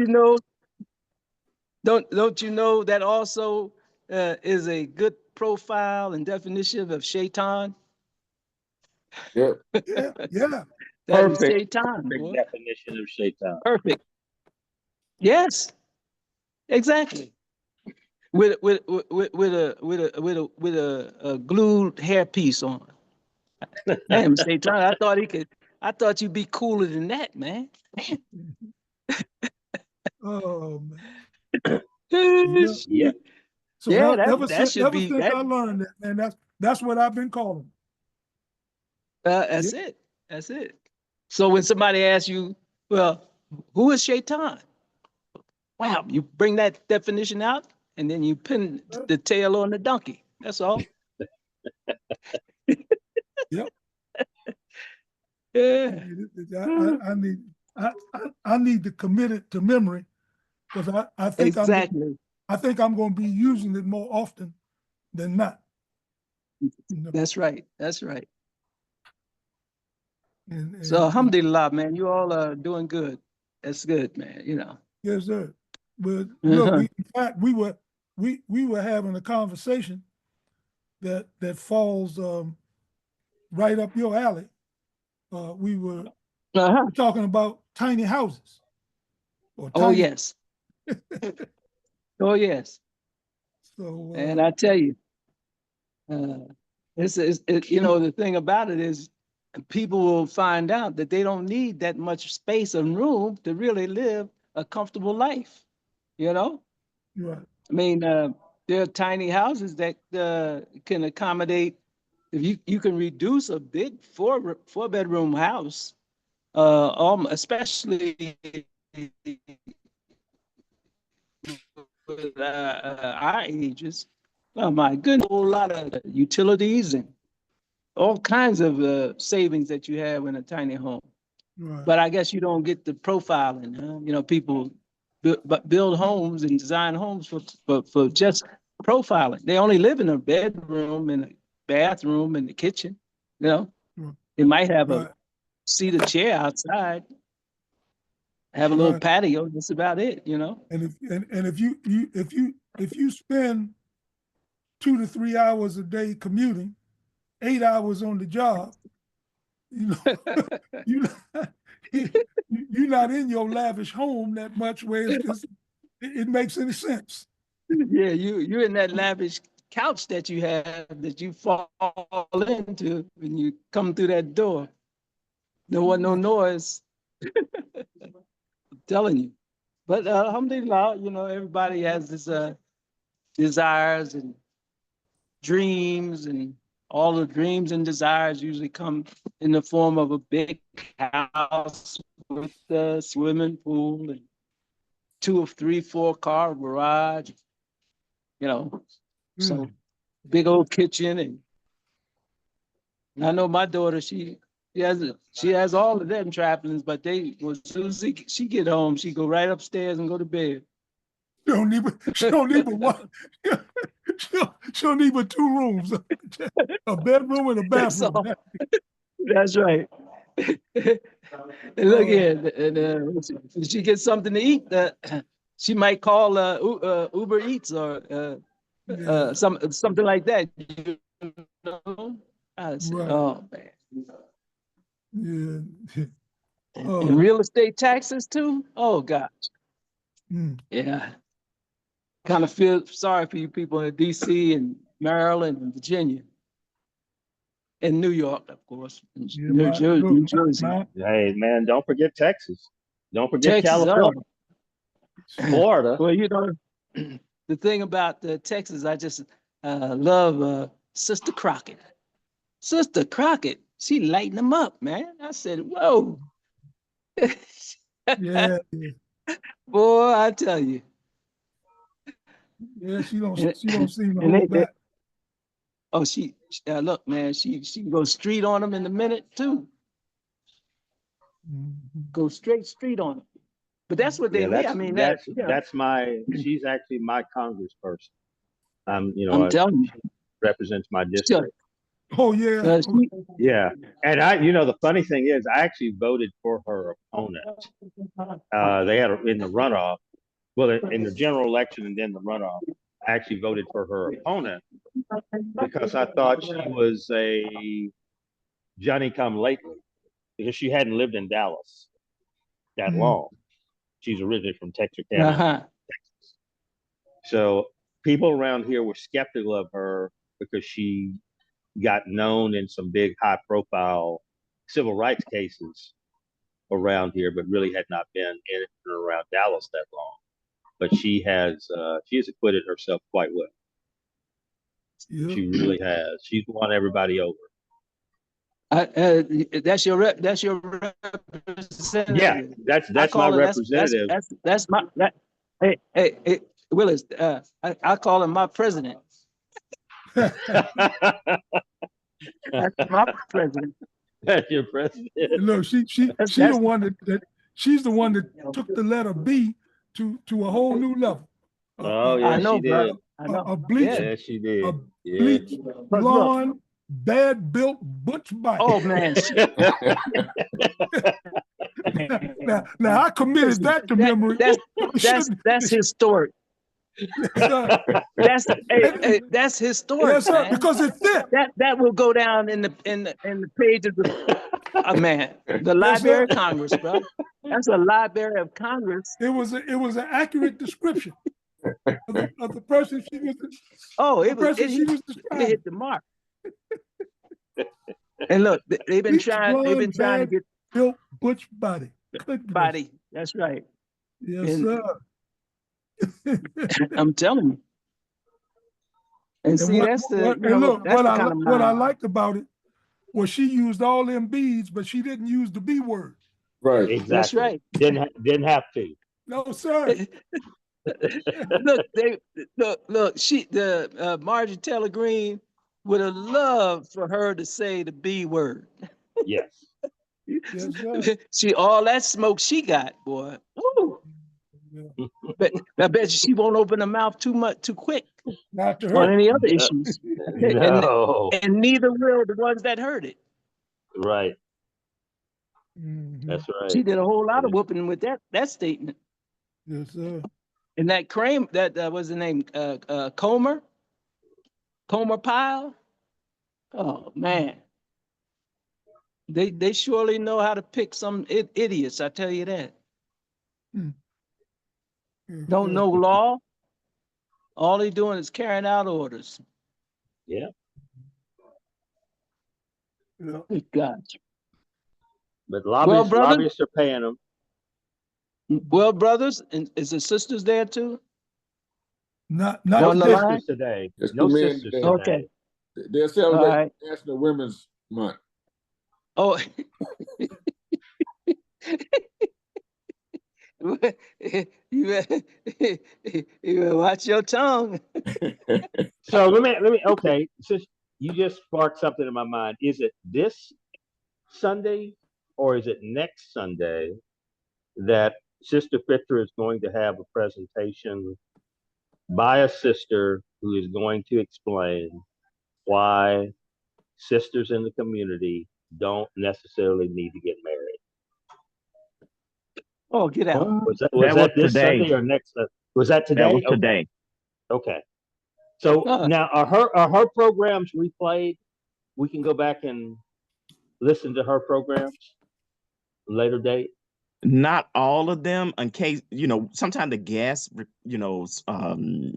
you know that also is a good profile and definition of shaitan? Yeah. Yeah, yeah. That is Perfect. shaitan, Perfect boy. definition of shaitan. Perfect. Yes, exactly. With a glued hairpiece on. Damn, shaitan. I thought you'd be cooler than that, man. Oh man. Yeah. Yeah. So Yeah, ever that since should be that. I learned that, man, that's what I've been calling. That's it. That's it. So when somebody asks you, well, who is shaitan? Wow, you bring that definition out and then you pin the tail on the donkey. That's all. Yep. Yeah. I need to commit it to memory because I think Exactly. I'm going to be using it more often than not. You know? That's right. That's right. So And alhamdulillah, man, you all are doing good. That's good, man. You know. yes, sir. But look, in fact, we were having a conversation that falls right up your alley. We were talking about tiny houses. Or Oh tiny, yes. Oh yes. So and I tell you, you know, the thing about it is people will find out that they don't need that much space and room to really live a comfortable life. You know, right. I mean, there are tiny houses that can accommodate. If you can reduce a big four bedroom house, especially with our ages. Oh my goodness, a whole lot of utilities and all kinds of savings that you have in a tiny home. Right. But I guess you don't get the profiling. Huh? You know, people build homes and design homes for just profiling. They only live in a bedroom and a bathroom and the kitchen. You know, they might have a seated chair outside, have a little patio. That's about it. You know. And if you spend 2 to 3 hours a day commuting, 8 hours on the job, you know, you're not in your lavish home that much where it's just, it makes any sense. Yeah, you're in that lavish couch that you have that you fall into when you come through that door. There wasn't no noise. I'm telling you. But alhamdulillah, you know, everybody has this desires and dreams, and all the dreams and desires usually come in the form of a big house with a swimming pool and 2 or 3, 4 car garage, you know. So big old kitchen, and I know my daughter, she has all of them trappings, but as soon as she get home, she go right upstairs and go to bed. She don't need but one. She don't need but 2 rooms, a bedroom and a That's bathroom. all. That's right. And look here, and if she gets something to eat, she might call Uber Eats or Yeah, something like that. You know? I said, right. oh man. Yeah. And real estate taxes too. Oh gosh. Mm. Yeah. Kind of feel sorry for you people in DC and Maryland and Virginia. And New York, of course. And Yeah, New Jersey. Hey, man, don't forget Texas. Don't forget Texas. California, Florida. Well, you know, the thing about Texas, I just love Sister Crockett. Sister Crockett, she lighten them up, man. I said, whoa. Yeah, Boy, I tell you. yeah. She don't seem to And hold back. Oh, she look, man, she can go street on them in a minute too. Go street on them. But that's what they Yeah, need. I mean, yeah. She's actually my congressperson. I'm telling you. Represents my district. Oh yeah. Yeah, and the funny thing is, I actually voted for her opponent. They had in the runoff, well, in the general election and then the runoff. I actually voted for her opponent because I thought she was a Johnny come lately, because she hadn't lived in Dallas that long. She's originally from Texarkana, Texas. So people around here were skeptical of her because she got known in some big high profile civil rights cases around here, but really had not been in and around Dallas that long. But she has acquitted herself quite well. Yep. She really has. She's won everybody over. That's your representative. Yeah, that's my representative. That's my hey Willis. I call him my president. That's my president. That's your president. Look, she's the one that took the letter B to a whole new level. Yeah, I know, she did. I know. A bleach, yeah, she did. A bleach, blonde, bad built butch bite. Oh man. now I committed that to memory. That's historic. That's historic. Yes, sir, man. because it fit. That will go down in the pages of man. The Library of Congress, bro. That's a Library of Congress. It was an accurate description of the person she was. It hit the mark. And look, they've been trying to get built butch body. Body. That's right. Yes, sir. I'm telling you. And see, what I liked about it was she used all them beads, but she didn't use the B word. Right. Exactly. That's right. Didn't have to. No, sir. Look, Marjorie Taylor Greene would have loved for her to say the B word. Yes. See, all that smoke she got, boy. Ooh. But I bet she won't open her mouth too quick Not to her. on any other issues. No. And neither will the ones that heard it. Right. That's right. She did a whole lot of whooping with that statement. Yes, sir. And that Kramer, that was the name, Comer Pyle. Oh man, they surely know how to pick some idiots. I tell you that. Don't know law. All they doing is carrying out orders. Yeah. Good God. But Well, brother, lobbyists are paying them. well, brothers, and is the sisters there too? Not No On the today. line? sisters today. Just No the men sisters today. today. Okay. They're All celebrating right. National Women's Month. Oh, you better, you better watch your tongue. So let me. Okay, since you just sparked something in my mind, is it this Sunday or is it next Sunday that Sister Fitra is going to have a presentation by a sister who is going to explain why sisters in the community don't necessarily need to get married? Oh, get out. Was That that was this today. Sunday or next? Was that today? That was Okay. today. Okay. So now are her programs replayed? We can go back and listen to her programs later date. Not all of them, in case, sometimes the guest, kind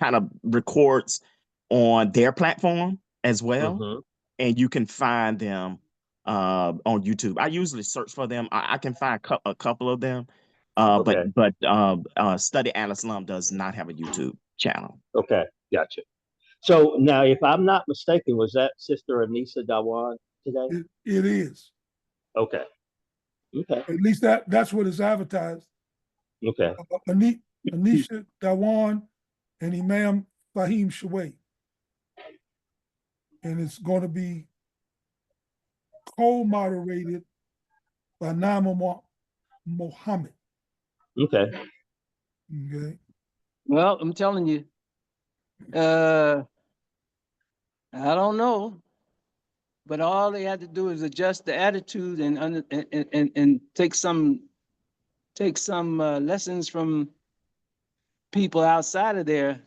of records on their platform as well. Mm-hmm. And you can find them on YouTube. I usually search for them. I can find a couple of them. Okay. But Study Al-Islam does not have a YouTube channel. Okay, gotcha. So now, if I'm not mistaken, was that Sister Anissa Dawan today? It is. Okay. Okay. At least that's what is advertised. Okay. Anisha Dawan and Imam Fahim Shaway. And it's going to be co-moderated by Nama Mohammed. Okay. Okay. Well, I'm telling you, I don't know, but all they had to do is adjust the attitude and take some lessons from people outside of their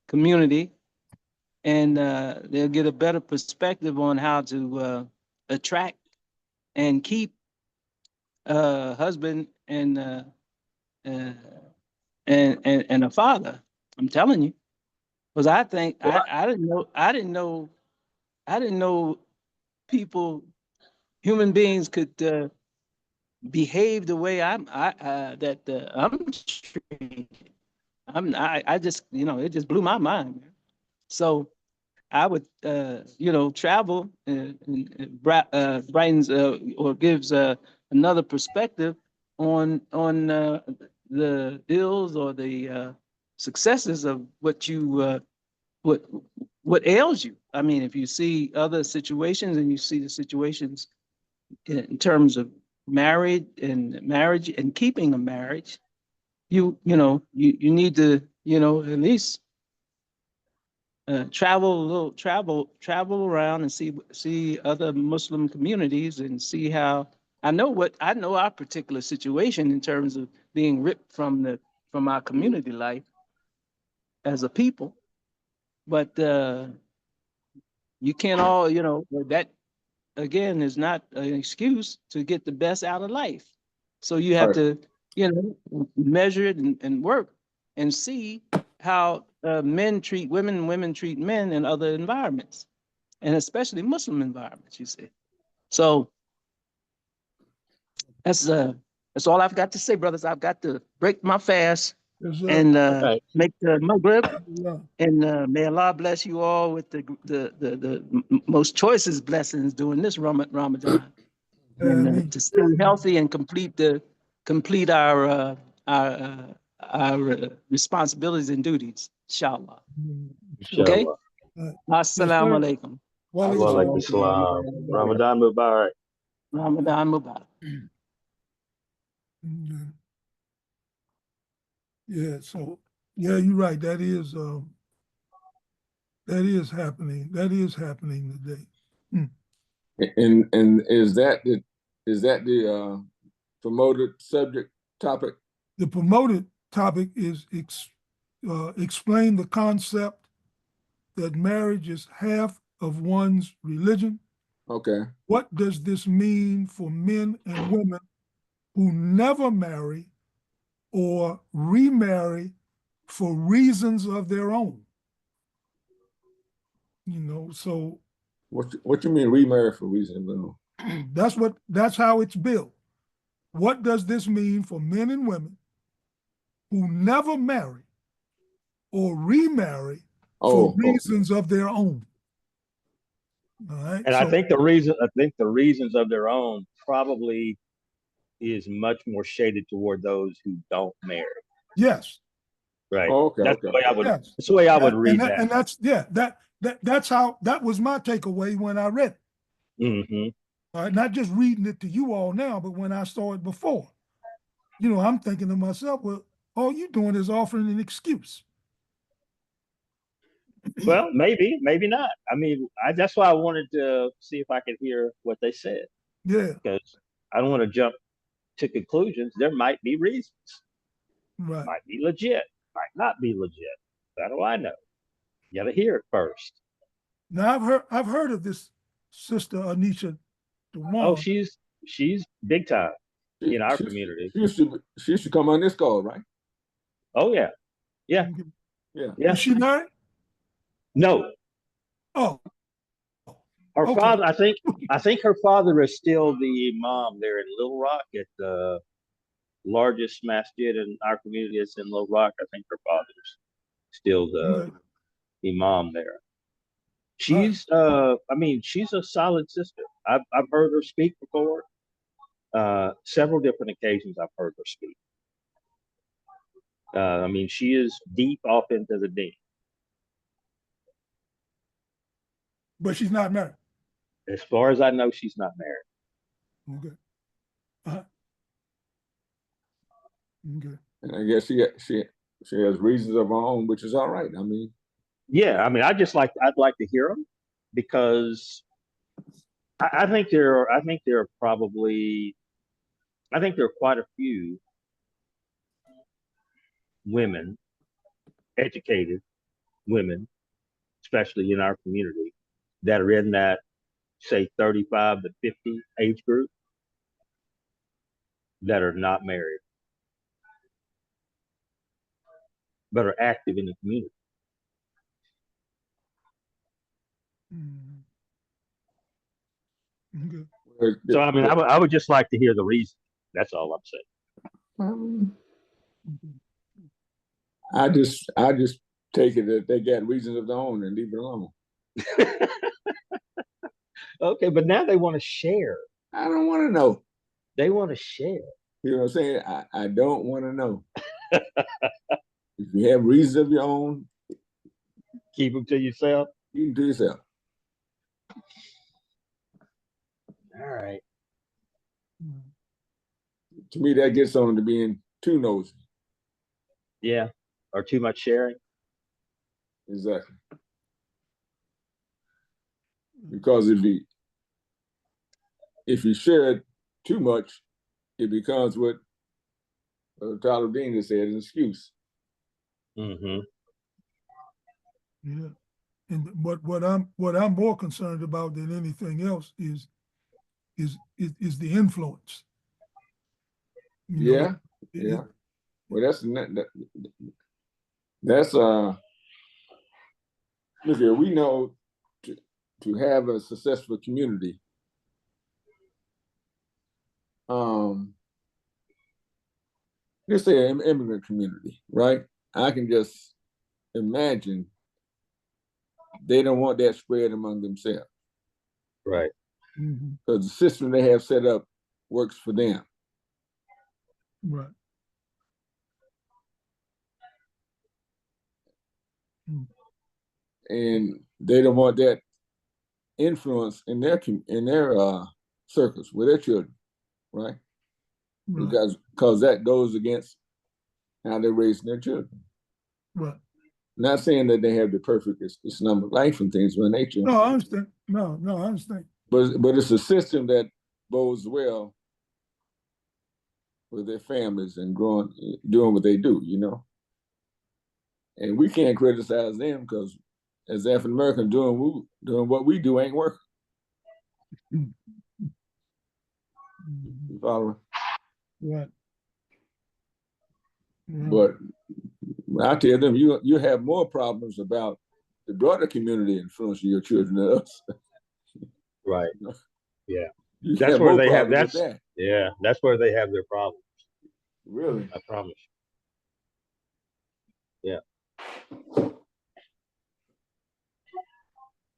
community, and they'll get a better perspective on how to attract and keep husband and a father. I'm telling you, because I think I didn't know people, human beings could behave the way I'm treated. I just, it just blew my mind. So I would travel and brightens or gives another perspective on the ills or the successes of what you what ails you. I mean, if you see other situations and you see the situations in terms of marriage and keeping a marriage, you need to at least travel around and see other Muslim communities and see how. I know our particular situation in terms of being ripped from our community life as a people, but you can't all, that again is not an excuse to get the best out of life. So you have to, measure it and work and see how men treat women and women treat men in other environments, and especially Muslim environments, you see. So that's all I've got to say, brothers. I've got to break my fast and Right. make the maghrib. Yeah. And may Allah bless you all with the most choicest blessings during this Ramadan, and to stay healthy and complete our responsibilities and duties, inshallah. Okay. Assalamu alaikum. Wa alaikum salam. Ramadan Mubarak. Ramadan Mubarak. Yeah, so you're right. That is happening. That is happening today. And is that the promoted subject topic? The promoted topic is explain the concept that marriage is half of one's religion. Okay. What does this mean for men and women who never marry or remarry for reasons of their own? So What you mean remarry for reasons of their own? That's how it's built. What does this mean for men and women who never marry or remarry for reasons of their own? All right. And I think the reasons of their own probably is much more shaded toward those who don't marry. Yes. Right. Okay. That's the way I would. Yes. That's the way I would read that. And that's how that was my takeaway when I read it. Mm-hmm. All right, not just reading it to you all now, but when I saw it before, I'm thinking to myself, well, all you're doing is offering an excuse. Well, maybe not. I mean, that's why I wanted to see if I could hear what they said. Yeah. Because I don't want to jump to conclusions. There might be reasons. Right. Might be legit. Might not be legit. How do I know? You got to hear it first. Now I've heard of this sister Anisha Dewan. Oh, she's big time in our community. She used to come on this call, right? Oh yeah. Yeah. Is she married? No. Oh. Her father, I think her father is still the imam there in Little Rock at the largest masjid in our community. It's in Little Rock. I think her father's still the imam there. She's she's a solid sister. I've heard her speak before. Several different occasions I've heard her speak. She is deep off into the deen. But she's not married. As far as I know, she's not married. Okay. Okay. And I guess she has reasons of her own, which is all right. Yeah, I'd like to hear them, because I think there are quite a few women, educated women, especially in our community, that are in that, say, 35 to 50 age group, that are not married, but are active in the community. Okay. So I would just like to hear the reason. That's all I'm saying. I just take it that they got reasons of their own and leave it alone. Okay, but now they want to share. I don't want to know. They want to share. You know what I'm saying? I don't want to know. If you have reasons of your own, keep them to yourself. You can do yourself. All right. To me, that gets on to being too nosy. Yeah, or too much sharing. Exactly. Because if you share it too much, it becomes what Tyler Dean has said, an excuse. Mm-hmm. Yeah. And what I'm more concerned about than anything else is the influence. Yeah. Well, that's look here, we know to have a successful community, let's say an immigrant community, right? I can just imagine they don't want that spread among themselves. Right. Because the system they have set up works for them. Right. And they don't want that influence in their circles with their children, right? Because that goes against how they're raising their children. Right. Not saying that they have the perfect Islamic life and things of that nature. No, I understand. No, I understand. But it's a system that bodes well with their families and doing what they do, And we can't criticize them because as African Americans doing what we do ain't working. You follow? Right. But I tell them, you have more problems about the broader community influencing your children than us. Right. Yeah. You That's have where more they have, problems with that's, that. yeah, that's where they have their problems. Really? I promise you. Yeah.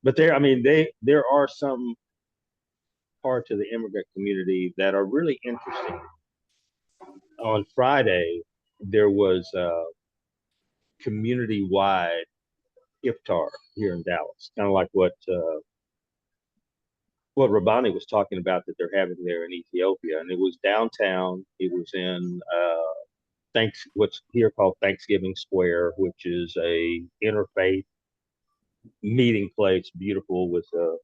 But I mean, there are some parts of the immigrant community that are really interesting. On Friday, there was a community-wide iftar here in Dallas, kind of like what Rabani was talking about that they're having there in Ethiopia, and it was downtown. It was in what's here called Thanksgiving Square, which is a interfaith meeting place, beautiful with I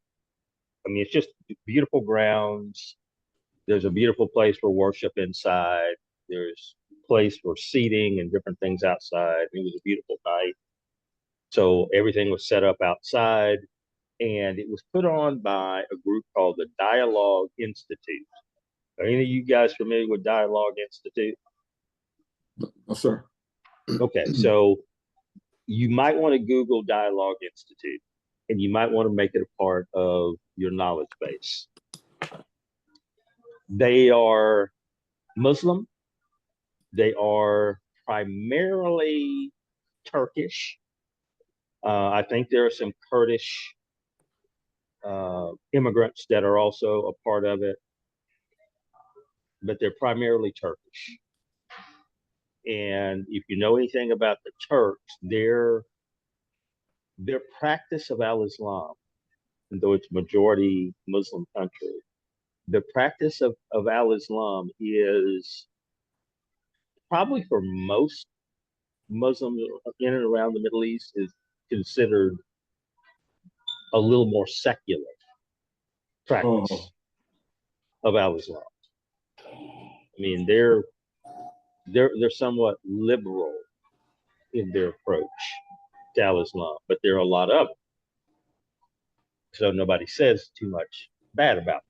mean, it's just beautiful grounds. There's a beautiful place for worship inside. There's place for seating and different things outside. It was a beautiful night. So everything was set up outside, and it was put on by a group called the Dialogue Institute. Are any of you guys familiar with Dialogue Institute? No, sir. Okay, so you might want to Google Dialogue Institute, and you might want to make it a part of your knowledge base. They are Muslim. They are primarily Turkish. I think there are some Kurdish immigrants that are also a part of it, but they're primarily Turkish. And if you know anything about the Turks, their practice of al-Islam, though it's majority Muslim country, the practice of al-Islam is probably for most Muslims in and around the Middle East is considered a little more secular practice of al-Islam. I mean, they're somewhat liberal in their approach to al-Islam, but there are a lot of them. So nobody says too much bad about them.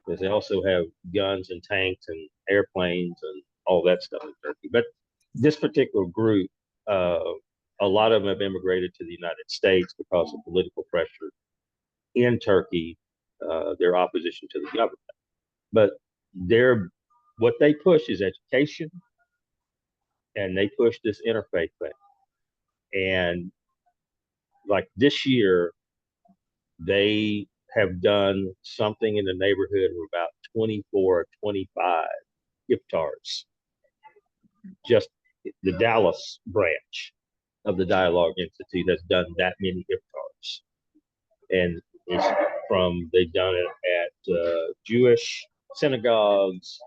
Because they also have guns and tanks and airplanes and all that stuff in Turkey. But this particular group, a lot of them have immigrated to the United States because of political pressure in Turkey, their opposition to the government. But what they push is education, and they push this interfaith thing. And like this year, they have done something in the neighborhood of about 24 or 25 iftars. Just the Dallas branch of the Dialogue Institute has done that many iftars. And they've done it at Jewish synagogues,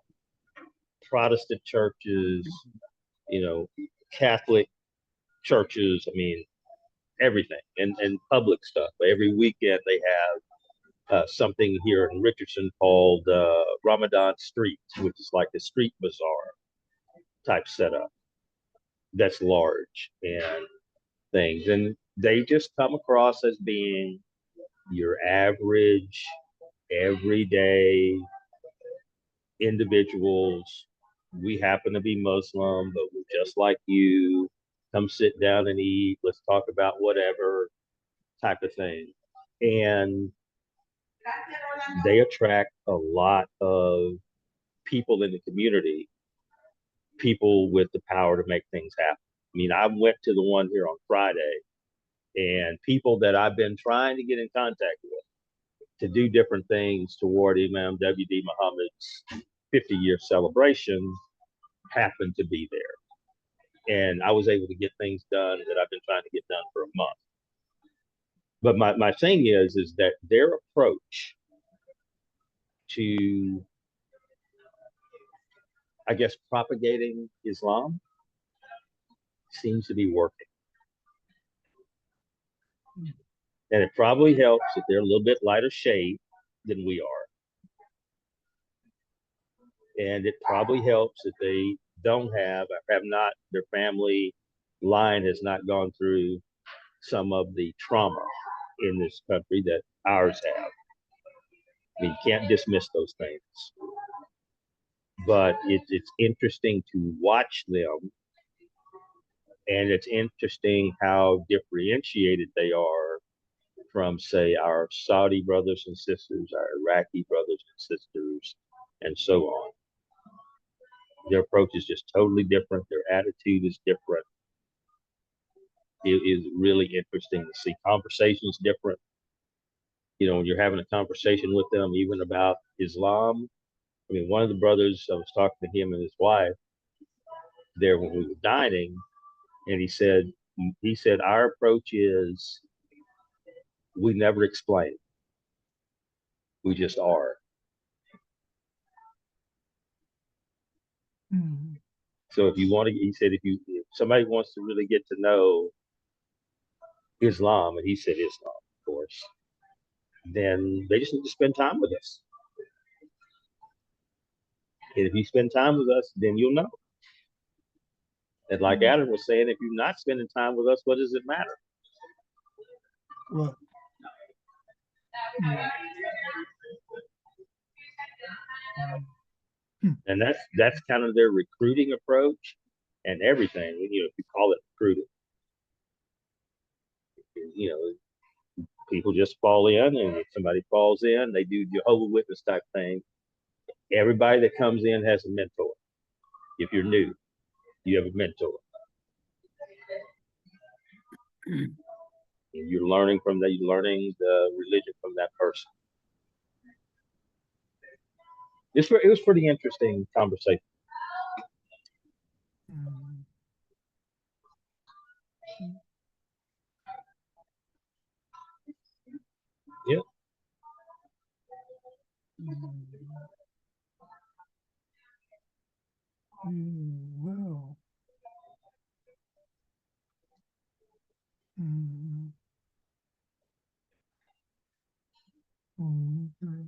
Protestant churches, Catholic churches, I mean, everything, and public stuff. Every weekend they have something here in Richardson called Ramadan Streets, which is like a street bazaar type setup that's large and things. And they just come across as being your average, everyday individuals. We happen to be Muslim, but we're just like you. Come sit down and eat. Let's talk about whatever type of thing. And they attract a lot of people in the community, people with the power to make things happen. I mean, I went to the one here on Friday, and people that I've been trying to get in contact with to do different things toward Imam W.D. Muhammad's 50-year celebration happened to be there. And I was able to get things done that I've been trying to get done for a month. But my thing is that their approach to, I guess, propagating Islam seems to be working. And it probably helps that they're a little bit lighter shade than we are. And it probably helps that they don't have not, their family line has not gone through some of the trauma in this country that ours have. I mean, you can't dismiss those things. But it's interesting to watch them, and it's interesting how differentiated they are from, say, our Saudi brothers and sisters, our Iraqi brothers and sisters, and so on. Their approach is just totally different. Their attitude is different. It is really interesting to see conversations different. You know, when you're having a conversation with them, even about Islam. I mean, one of the brothers, I was talking to him and his wife there when we were dining, and he said, our approach is we never explain. We just are. Mm-hmm. So if you want to, he said, if somebody wants to really get to know Islam, and he said Islam, of course, then they just need to spend time with us. And if you spend time with us, then you'll know. And like Adam was saying, if you're not spending time with us, what does it matter? Right. And that's kind of their recruiting approach and everything. You know, if you call it recruiting, you know, people just fall in, and if somebody falls in, they do Jehovah's Witness type thing. Everybody that comes in has a mentor. If you're new, you have a mentor. And you're learning from that. You're learning the religion from that person. It was pretty interesting conversation. Yeah. Well. Okay.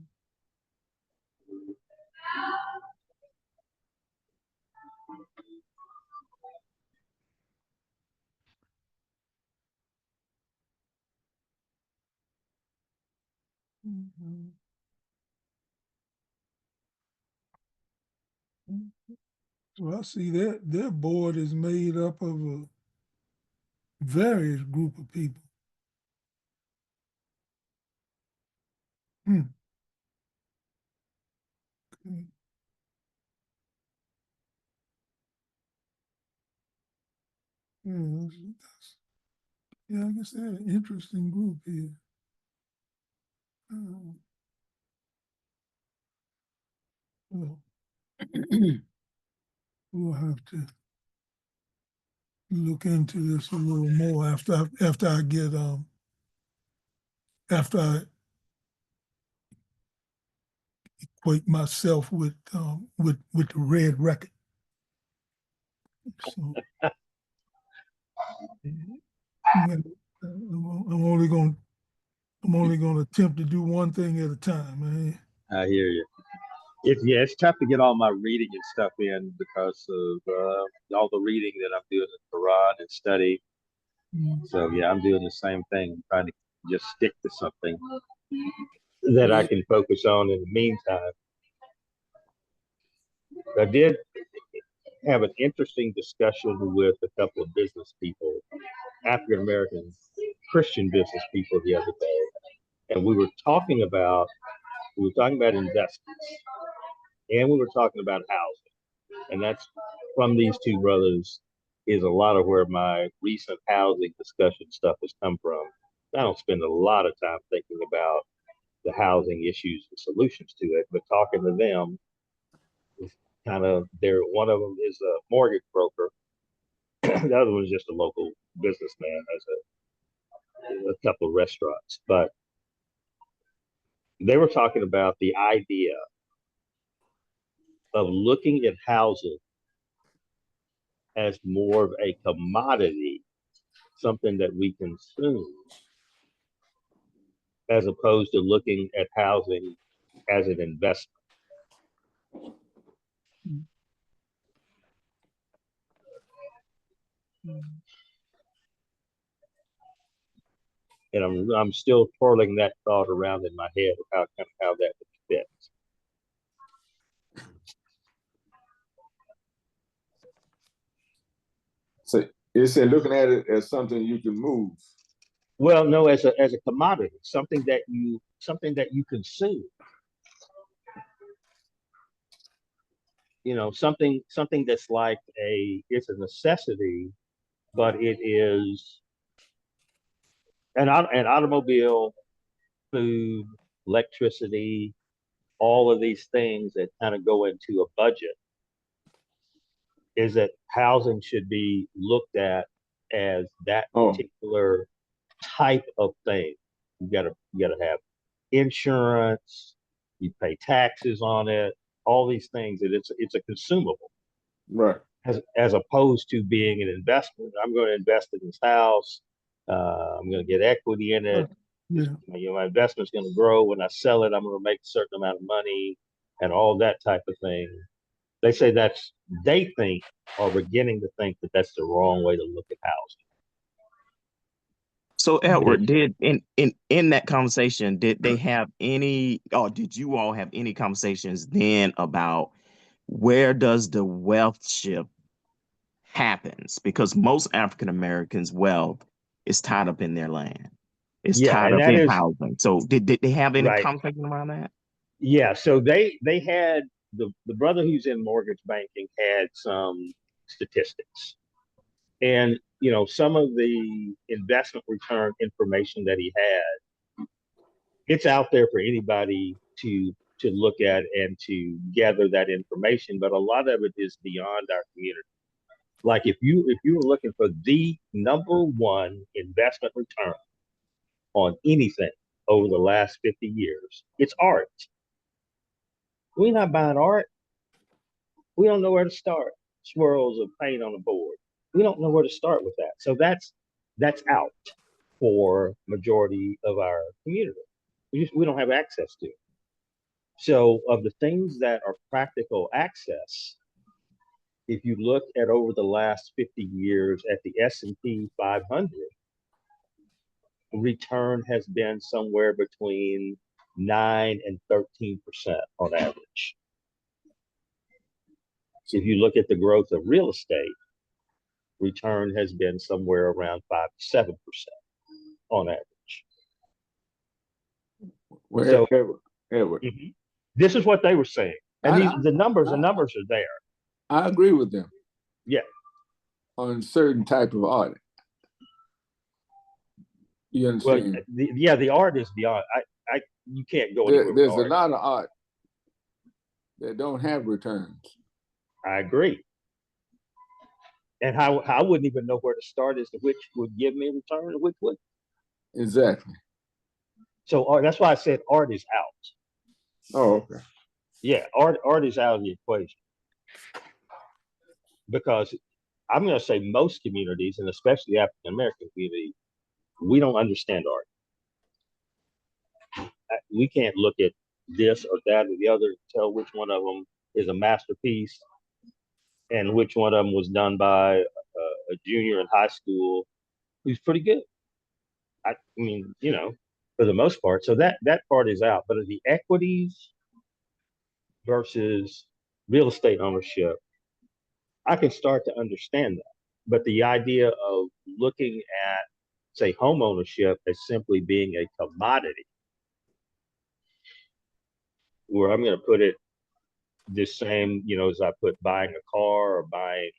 Well, I see their board is made up of a various group of people. Okay. Yeah, I guess they're an interesting group here. Well, we'll have to look into this a little more after I get after I equate myself with the red record. So I'm only going to attempt to do one thing at a time, man. I hear you. It's tough to get all my reading and stuff in because of all the reading that I'm doing in Quran and study. So yeah, I'm doing the same thing, trying to just stick to something that I can focus on in the meantime. I did have an interesting discussion with a couple of business people, African American Christian business people the other day, and we were talking about investments, and we were talking about housing, and that's from these two brothers is a lot of where my recent housing discussion stuff has come from. I don't spend a lot of time thinking about the housing issues and solutions to it, but talking to them is kind of one of them is a mortgage broker. The other one is just a local businessman, has a couple of restaurants, but they were talking about the idea of looking at housing as more of a commodity, something that we consume, as opposed to looking at housing as an investment. And I'm still twirling that thought around in my head of how that would fit. So it said looking at it as something you can move. Well, no, as a commodity, something that you consume. You know, something that's like it's a necessity, but it is an automobile, food, electricity, all of these things that kind of go into a budget. Is that housing should be looked at as that particular type of thing. You gotta have insurance, you pay taxes on it, all these things that it's a consumable. Right. As opposed to being an investment. I'm going to invest in this house. I'm going to get equity in it. Yeah. You know, my investment's going to grow. When I sell it, I'm going to make a certain amount of money and all that type of thing. They say they think, or beginning to think, that that's the wrong way to look at housing. So Edward, did in that conversation, did they have any, or did you all have any conversations then about where does the wealth shift happens? Because most African Americans' wealth is tied up in their land. It's Yeah, tied and up that in is housing. So did they have any right. conversation around that? Yeah, so they had the brother who's in mortgage banking had some statistics. And you know, some of the investment return information that he had, it's out there for anybody to look at and to gather that information. But a lot of it is beyond our community. Like if you were looking for the number one investment return on anything over the last 50 years, it's art. We're not buying art. We don't know where to start. Swirls of paint on a board. We don't know where to start with that. So that's out for majority of our community. We don't have access to it. So of the things that are practical access, if you look at over the last 50 years at the S&P 500, return has been somewhere between 9 and 13% on average. If you look at the growth of real estate, return has been somewhere around 5 to 7% on average. Well, So, Edward. This is what they were saying, and the numbers are there. I agree with them. Yeah, on certain type of art. You understand? Well, the art is beyond. You can't go anywhere. There's a lot of art that don't have returns. I agree. And how I wouldn't even know where to start as to which would give me a return and which would. Exactly. So that's why I said art is out. Oh, okay. Yeah, art is out of the equation. Because I'm going to say most communities, and especially the African American community, we don't understand art. We can't look at this or that or the other and tell which one of them is a masterpiece and which one of them was done by a junior in high school who's pretty good. I mean, you know, for the most part. So that part is out. But the equities versus real estate ownership, I can start to understand that. But the idea of looking at, say, home ownership as simply being a commodity, where I'm going to put it the same, you know, as I put buying a car or buying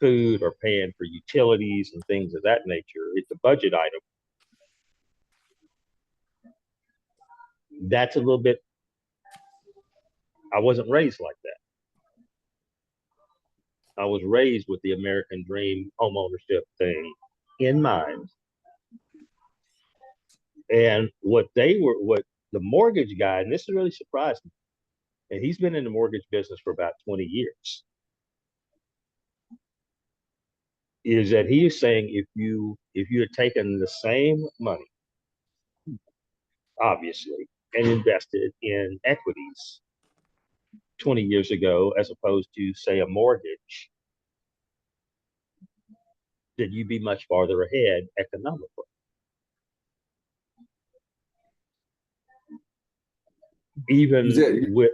food or paying for utilities and things of that nature. It's a budget item. That's a little bit, I wasn't raised like that. I was raised with the American dream home ownership thing in mind. And what the mortgage guy, and this really surprised me, and he's been in the mortgage business for about 20 years, is that he is saying if you had taken the same money, obviously, and invested in equities 20 years ago, as opposed to, say, a mortgage, that you'd be much farther ahead economically. Even with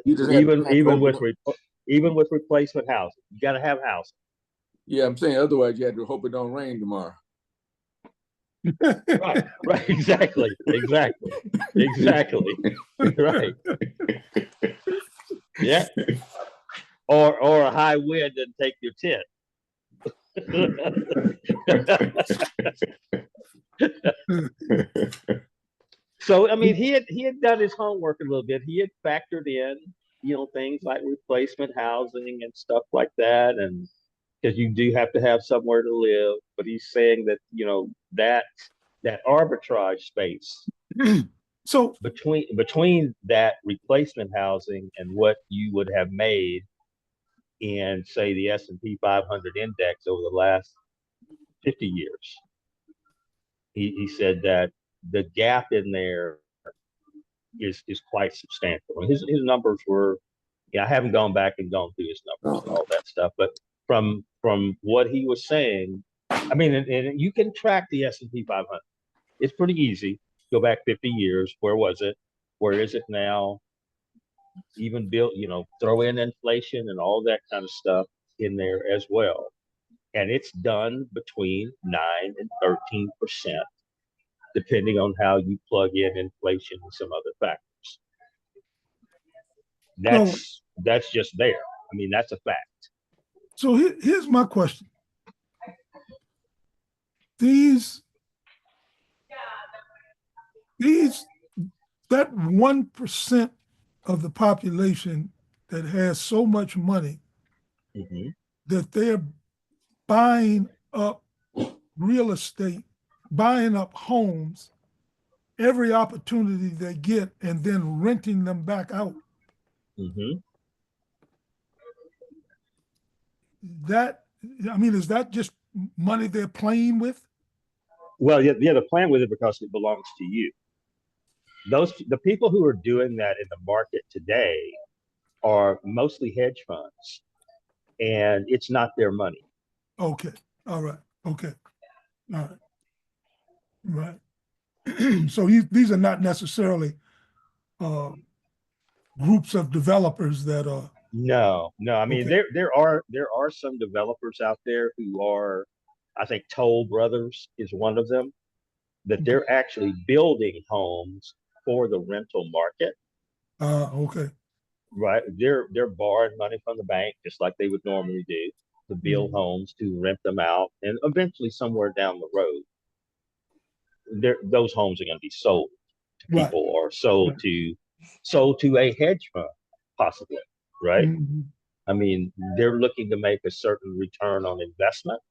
replacement housing, you got to have housing. Yeah, I'm saying otherwise you have to hope it don't rain tomorrow. Right, exactly, right, yeah. Or a high wind and take your tent. So I mean, he had done his homework a little bit. He had factored in, things like replacement housing and stuff like that, and because you do have to have somewhere to live. But he's saying that that arbitrage space So, between that replacement housing and what you would have made in, say, the S&P 500 index over the last 50 years. He said that the gap in there is quite substantial. And his numbers were, I haven't gone back and gone through his numbers and all that stuff, but from what he was saying, I mean, and you can track the S&P 500. It's pretty easy. Go back 50 years. Where was it? Where is it now? Even built, throw in inflation and all that kind of stuff in there as well. And it's done between 9 and 13%, depending on how you plug in inflation and some other factors. That's just there. I mean, that's a fact. So here's my question. That 1% of the population that has so much money that they're buying up real estate, buying up homes, every opportunity they get, and then renting them back out. Is that just money they're playing with? Well, yeah, they're playing with it because it belongs to you. The people who are doing that in the market today are mostly hedge funds, and it's not their money. Okay. All right. Okay. All right. Right. So these are not necessarily groups of developers that are. No. I mean, okay. there are some developers out there who are, I think Toll Brothers is one of them, that they're actually building homes for the rental market. Okay. Right. They're borrowing money from the bank just like they would normally do to build homes, to rent them out, and eventually somewhere down the road, those homes are going to be sold to people or sold to a hedge fund, possibly. Right. I mean, they're looking to make a certain return on investment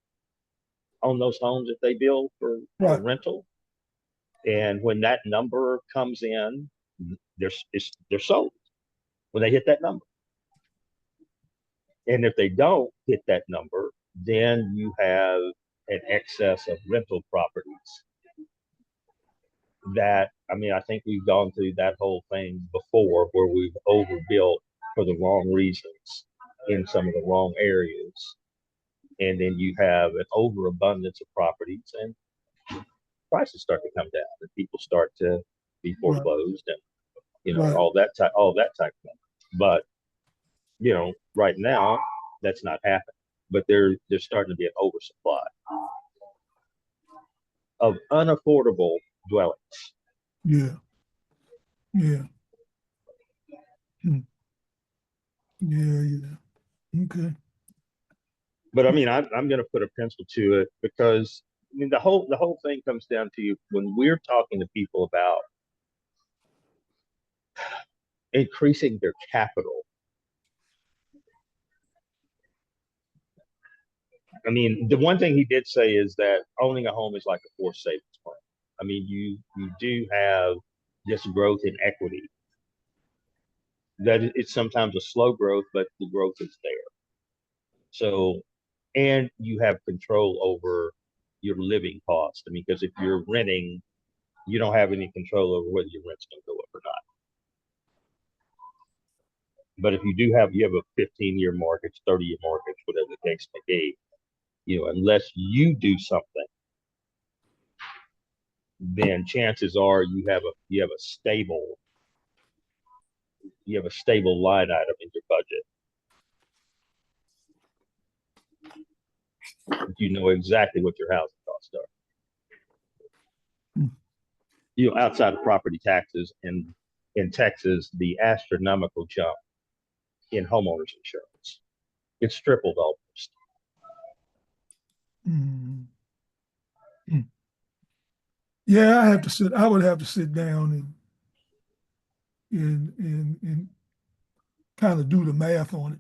on those homes that they build for rental. And when that number comes in, they're sold when they hit that number. And if they don't hit that number, then you have an excess of rental properties. That, I mean, I think we've gone through that whole thing before, where we've overbuilt for the wrong reasons in some of the wrong areas. And then you have an overabundance of properties, and prices start to come down, and people start to be foreclosed, and all that type of thing. But right now that's not happening. But there's starting to be an oversupply of unaffordable dwellings. Yeah. Yeah. Okay. But I mean, I'm going to put a pencil to it, because I mean the whole thing comes down to, when we're talking to people about increasing their capital. I mean, the one thing he did say is that owning a home is like a forced savings plan. I mean, you do have this growth in equity. That it's sometimes a slow growth, but the growth is there. So, and you have control over your living cost. I mean, because if you're renting, you don't have any control over whether your rent's going to go up or not. But if you have a 15-year mortgage, 30-year mortgage, whatever the case may be, unless you do something, then chances are you have a stable line item in your budget. You know exactly what your housing costs are. outside of property taxes in Texas, the astronomical jump in homeowners insurance. It's tripled almost. Mm. Mm. Yeah, I would have to sit down and kind of do the math on it.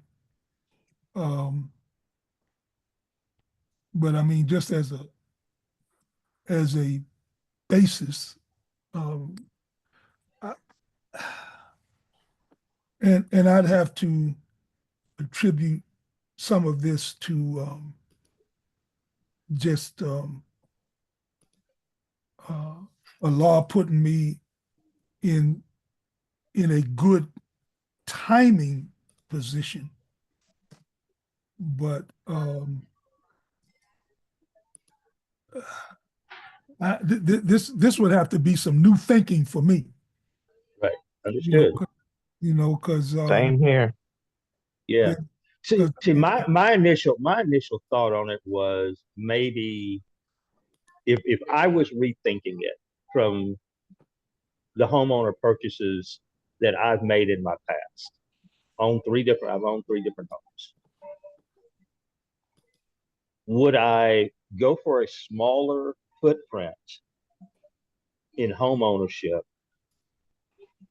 But I mean, just as a basis, I, and I'd have to attribute some of this to just a law putting me in a good timing position. But this would have to be some new thinking for me. Right. Understood. Because Same here. Yeah. See, 'cause, my initial thought on it was maybe if I was rethinking it from the homeowner purchases that I've made in my past. I've owned 3 different homes. Would I go for a smaller footprint in home ownership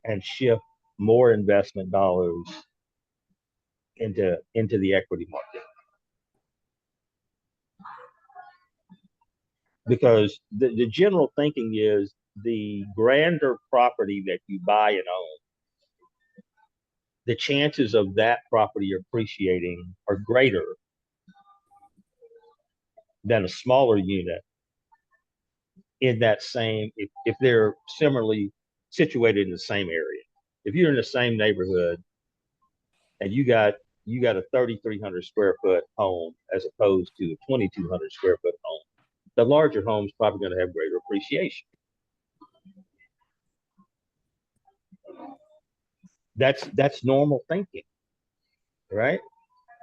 and shift more investment dollars into the equity market? Because the general thinking is the grander property that you buy and own, the chances of that property appreciating are greater than a smaller unit in that same, if they're similarly situated in the same area. If you're in the same neighborhood and you got a 3,300 square foot home as opposed to a 2,200 square foot home, the larger home's probably going to have greater appreciation. That's normal thinking, right?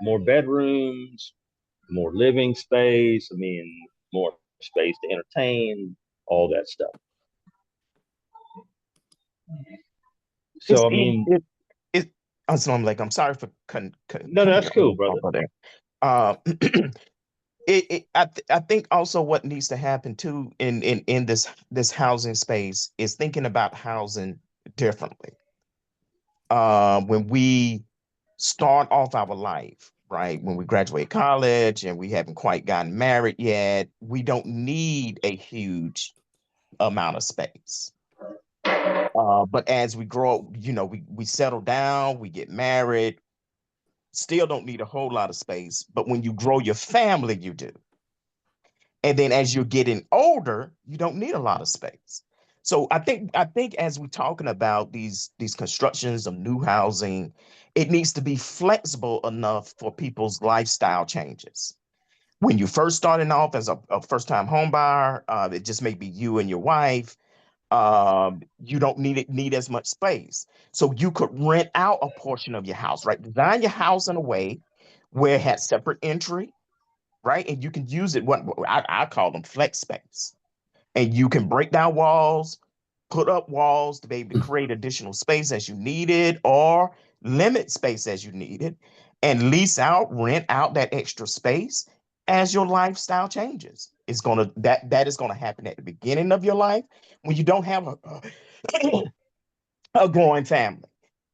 More bedrooms, more living space. I mean, more space to entertain, all that stuff. So, I mean, I'm like, I'm sorry for no, that's cool, brother. I think also what needs to happen too in this housing space is thinking about housing differently. When we start off our life, right? When we graduate college and we haven't quite gotten married yet, we don't need a huge amount of space. But as we grow, we settle down, we get married, still don't need a whole lot of space. But when you grow your family, you do. And then as you're getting older, you don't need a lot of space. So I think as we're talking about these constructions of new housing, it needs to be flexible enough for people's lifestyle changes. When you first starting off as a first-time home buyer, it just may be you and your wife. You don't need as much space. So you could rent out a portion of your house, right? Design your house in a way where it has separate entry, right? And you can use it, what I call them flex space. And you can break down walls, put up walls to be able to create additional space as you need it, or limit space as you need it, and rent out that extra space as your lifestyle changes. That is gonna happen at the beginning of your life when you don't have a growing family.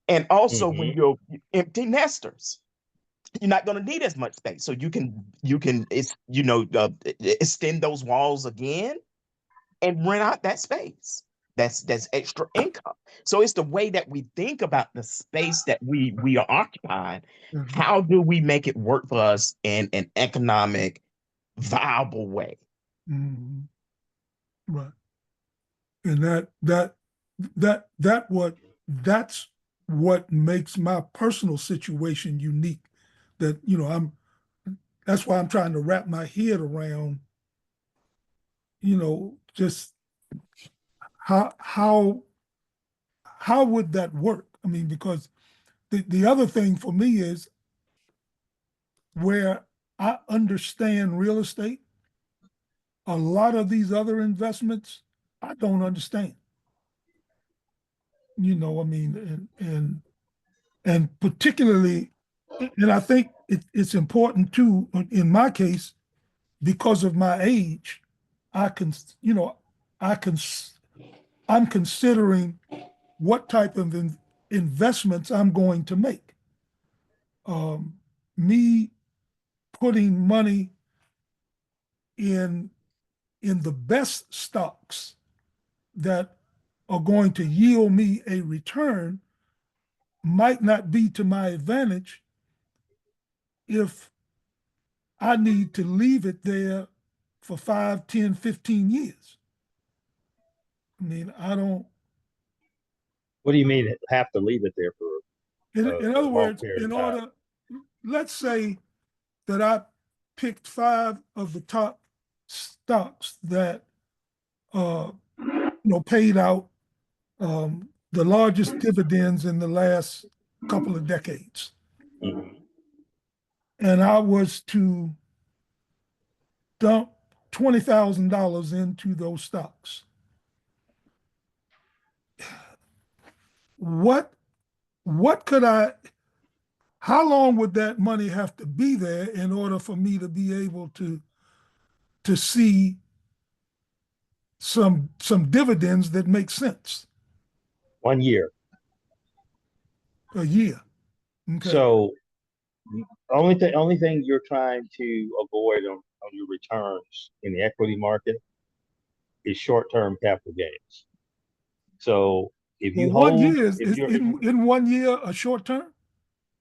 And also when you're empty nesters, you're not going to need as much space. So you can extend those walls again and rent out that space. That's extra income. So it's the way that we think about the space that we are occupying. How do we make it work for us in an economic, viable way? Mm-hmm. Right. And that's what makes my personal situation unique. That's why I'm trying to wrap my head around, just how would that work? I mean, because the other thing for me is where I understand real estate, a lot of these other investments, I don't understand. you know, I mean, and particularly, and I think it's important too, in my case, because of my age, I can, you know, I can, I'm considering what type of investments I'm going to make. Me putting money in the best stocks that are going to yield me a return might not be to my advantage if I need to leave it there for 5, 10, 15 years. I mean, I don't, What do you mean have to leave it there for in other a long words, period in of time? order, let's say that I picked 5 of the top stocks that, paid out the largest dividends in the last couple of decades. Mhm. And I was to dump $20,000 into those stocks. What could how long would that money have to be there in order for me to be able to see some dividends that make sense? 1 year. A year. Okay. So only thing you're trying to avoid on your returns in the equity market is short-term capital gains. So if Well, you one hold, year if is you're in 1 year a short term?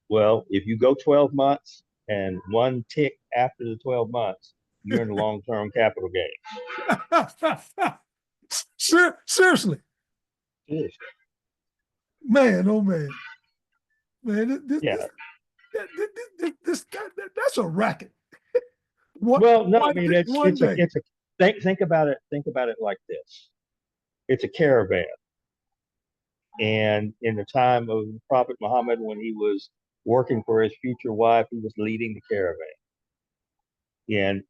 well, if you go 12 months and one tick after the 12 months, you're in long-term capital gains. Seriously, Yes. man, oh man, man, Yeah. that's a racket. What Well, no, I one mean one day? it's a think about it like this. It's a caravan. And in the time of the Prophet Muhammad, when he was working for his future wife, he was leading the caravan. And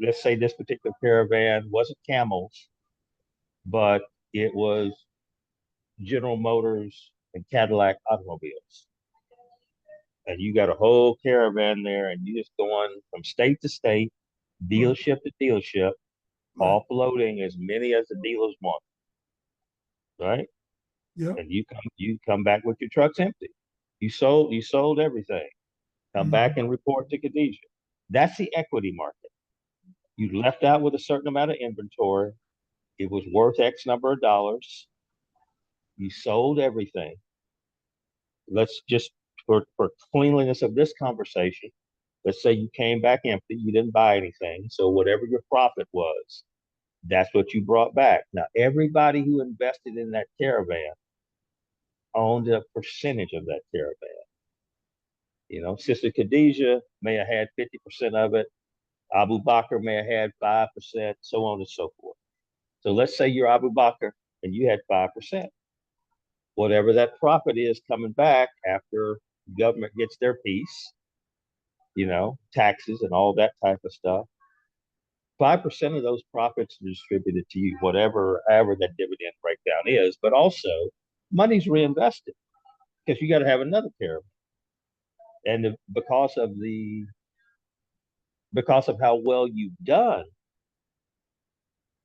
let's say this particular caravan wasn't camels, but it was General Motors and Cadillac automobiles. And you got a whole caravan there, and you just going from state to state, Right, dealership to dealership, right. offloading as many as the dealers want, right? Yep. And you come back with your trucks empty. You sold everything. Come back Mhm. and report to Khadijah. That's the equity market. You left out with a certain amount of inventory. It was worth X number of dollars. You sold everything. Let's just, for cleanliness of this conversation, let's say you came back empty. You didn't buy anything. So whatever your profit was, that's what you brought back. Now, everybody who invested in that caravan owned a percentage of that caravan. Sister Khadijah may have had 50% of it. Abu Bakr may have had 5%, so on and so forth. So let's say you're Abu Bakr and you had 5%. Whatever that profit is coming back after the government gets their piece, taxes and all that type of stuff, 5% of those profits are distributed to you, whatever that dividend breakdown is. But also, money's reinvested because you got to have another caravan. And because of how well you've done,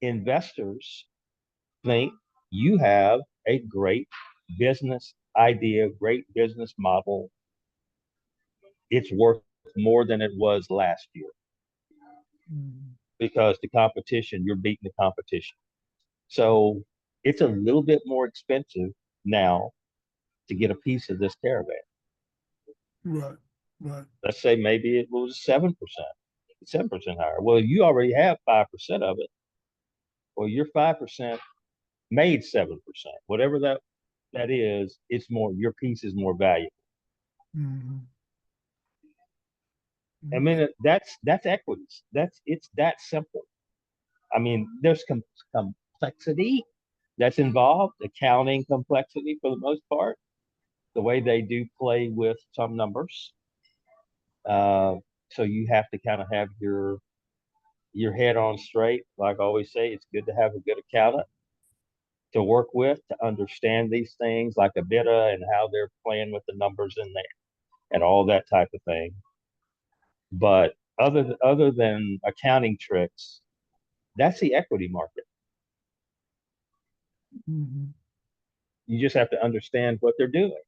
investors think you have a great business idea, great business model. It's worth more than it was last year Mhm. because you're beating the competition. So it's a little bit more expensive now to get a piece of this caravan. Right, right. Let's say maybe it was 7%, 7% higher. Well, you already have 5% of it. Well, your 5% made 7%. Whatever that is, your piece is more valuable. Mhm. I Okay. mean, that's equities. It's that simple. I mean, there's complexity that's involved, accounting complexity for the most part, the way they do play with some numbers. Uh, so you have to kind of have your head on straight. Like I always say, it's good to have a good accountant to work with to understand these things like a bidder and how they're playing with the numbers in there and all that type of thing. But other than accounting tricks, that's the equity market. Mhm. You just have to understand what they're doing.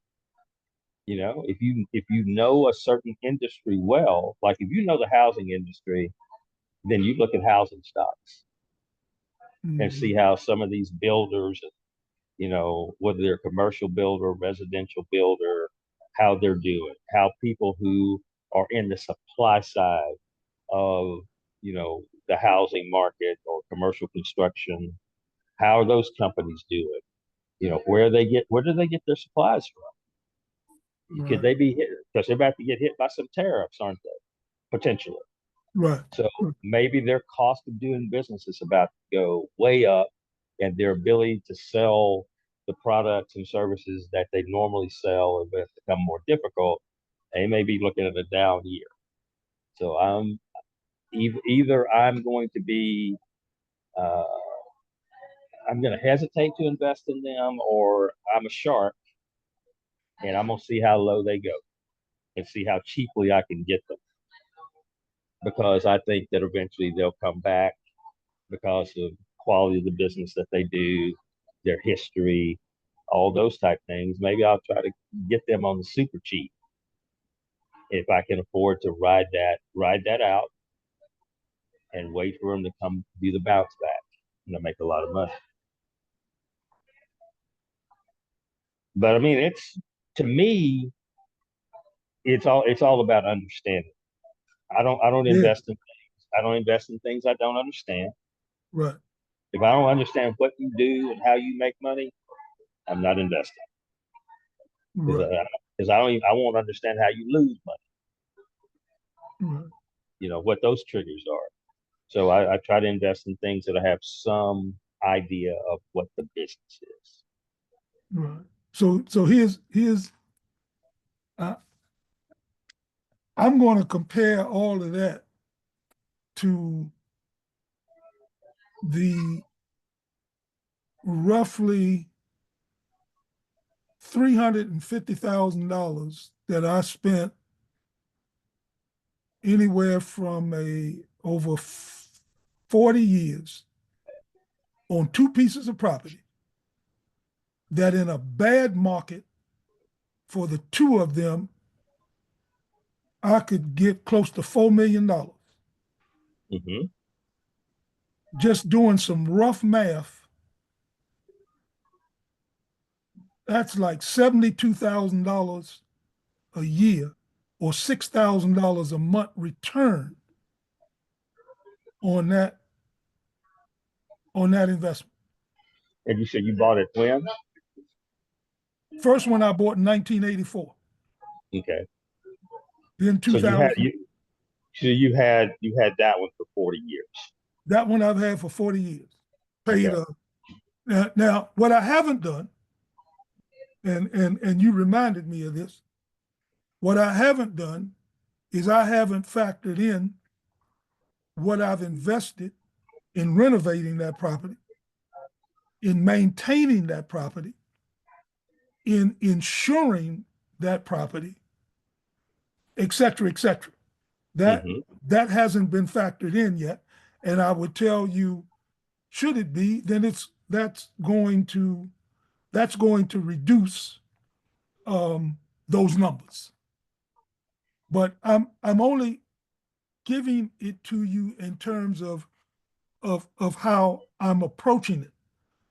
You know, if you know a certain industry well, like if you know the housing industry, then you look at housing stocks and see how some of these builders, you know, whether they're a commercial builder, residential builder, how they're doing, how people who are in the supply side of, you know, the housing market or commercial construction, how are those companies doing? You know, where do they get their supplies from? Could Right. they be hit? Because they're about to get hit by some tariffs, aren't they? Potentially. Right. So maybe their cost of doing business is about to go way up, and their ability to sell the products and services that they normally sell have become more difficult. They may be looking at a down year. So either I'm going to be uh, I'm going to hesitate to invest in them, or I'm a shark and I'm going to see how low they go and see how cheaply I can get them, because I think that eventually they'll come back because of quality of the business that they do, their history, all those type things. Maybe I'll try to get them on the super cheap if I can afford to ride that out and wait for them to come do the bounce back and to make a lot of money. But I mean, to me, it's all about understanding. I don't Yeah. invest in things. I don't invest in things I don't understand. Right. If I don't understand what you do and how you make money, I'm not investing. Right. Because I won't understand how you lose money. Right. You know what those triggers are. So I try to invest in things that I have some idea of what the business is. Right. So here's uh, I'm going to compare all of that to the roughly $350,000 that I spent anywhere from over 40 years on two pieces of property that in a bad market for the two of them, I could get close to $4 million. Mm-hmm. Just doing some rough math, that's like $72,000 a year or $6,000 a month return on that investment. And you said you bought it when? First one I bought in 1984. Okay. Then So 2000. you had that one for 40 years. That one I've had for 40 years. Paid Okay. now what I haven't done, and you reminded me of this, what I haven't done is I haven't factored in what I've invested in renovating that property, in maintaining that property, in insuring that property, et cetera, et cetera. Mm-hmm. That hasn't been factored in yet. And I would tell you, should it be, then that's going to reduce those numbers. But I'm only giving it to you in terms of how I'm approaching it.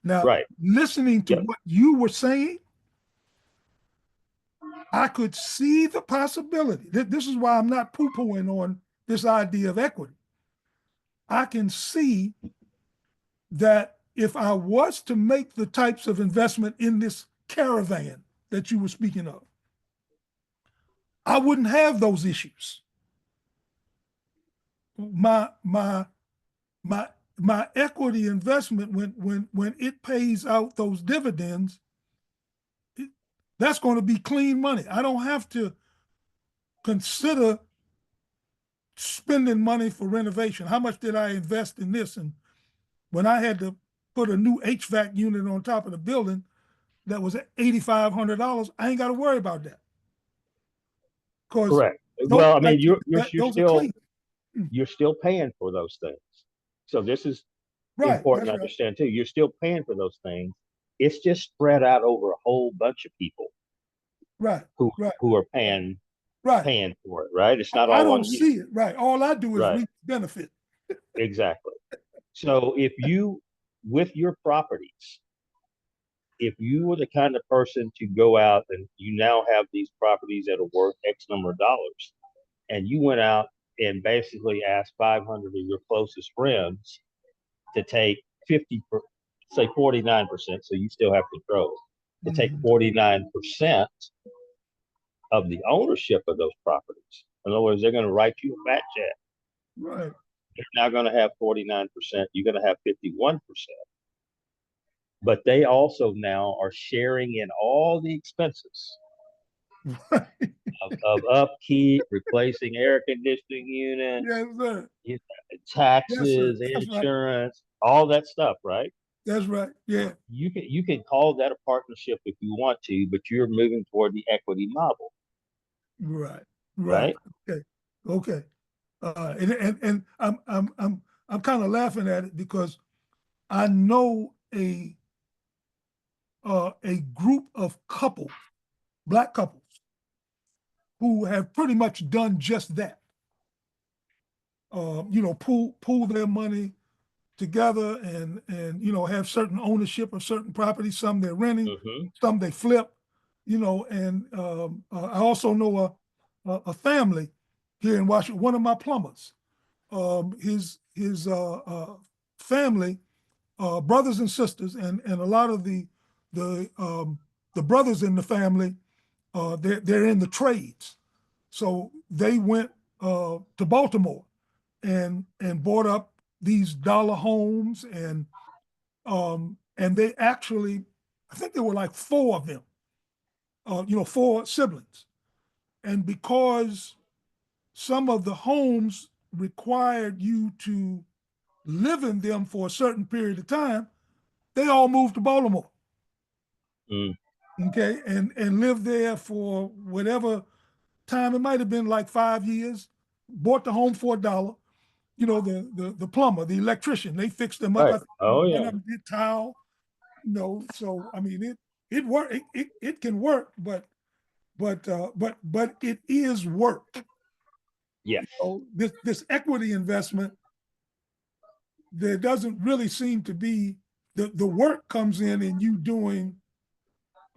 Now, Right. listening to Yep. what you were saying, I could see the possibility. This is why I'm not poo-pooing on this idea of equity. I can see that if I was to make the types of investment in this caravan that you were speaking of, I wouldn't have those issues. My equity investment, when it pays out those dividends, that's going to be clean money. I don't have to consider spending money for renovation. How much did I invest in this? And when I had to put a new HVAC unit on top of the building that was $8,500, I ain't got to worry about that. Correct. Well, I mean, you're those are still clean. you're still paying for those things. So this is Right, important that's to understand too. You're still paying for those things. It's just spread out over a whole bunch of people right, who right, who are paying right. for it, right? It's not I all on don't you. see it. Right. All I do is Right. reap the benefit. Exactly. So if you, with your properties, if you were the kind of person to go out and you now have these properties that are worth X number of dollars, and you went out and basically asked 500 of your closest friends to take 50, say 49%, so you still have control, to take 49% of the ownership of those properties. In other words, they're going to write you a fat check. Right. You're now going to have 49%. You're going to have 51%. But they also now are sharing in all the expenses of upkeep, replacing air conditioning units, Yes, sir. taxes, Yes, sir. That's right. insurance, all that stuff, right? That's right. Yeah. You can call that a partnership if you want to, but you're moving toward the equity model, Right. right? Right. Okay. Okay. And I'm kind of laughing at it because I know a group of couples, Black couples, who have pretty much done just that. Pool their money together and have certain ownership of certain properties. Some they're renting, some they flip. And I also know a family here in Washington. One of my plumbers, his family, brothers and sisters, and a lot of the brothers in the family, they're in the trades. So they went to Baltimore and bought up these dollar homes and they actually, I think there were like four of them, four siblings. And because some of the homes required you to live in them for a certain period of time, they all moved to Baltimore. Okay, and lived there for whatever time. It might have been like 5 years. Bought the home for $1. The plumber, the electrician, they fixed them up. Right. I think Oh one yeah. of them did tile. So I mean it work. It can work, but it is work. Yes. This equity investment, there doesn't really seem to be the work comes in you doing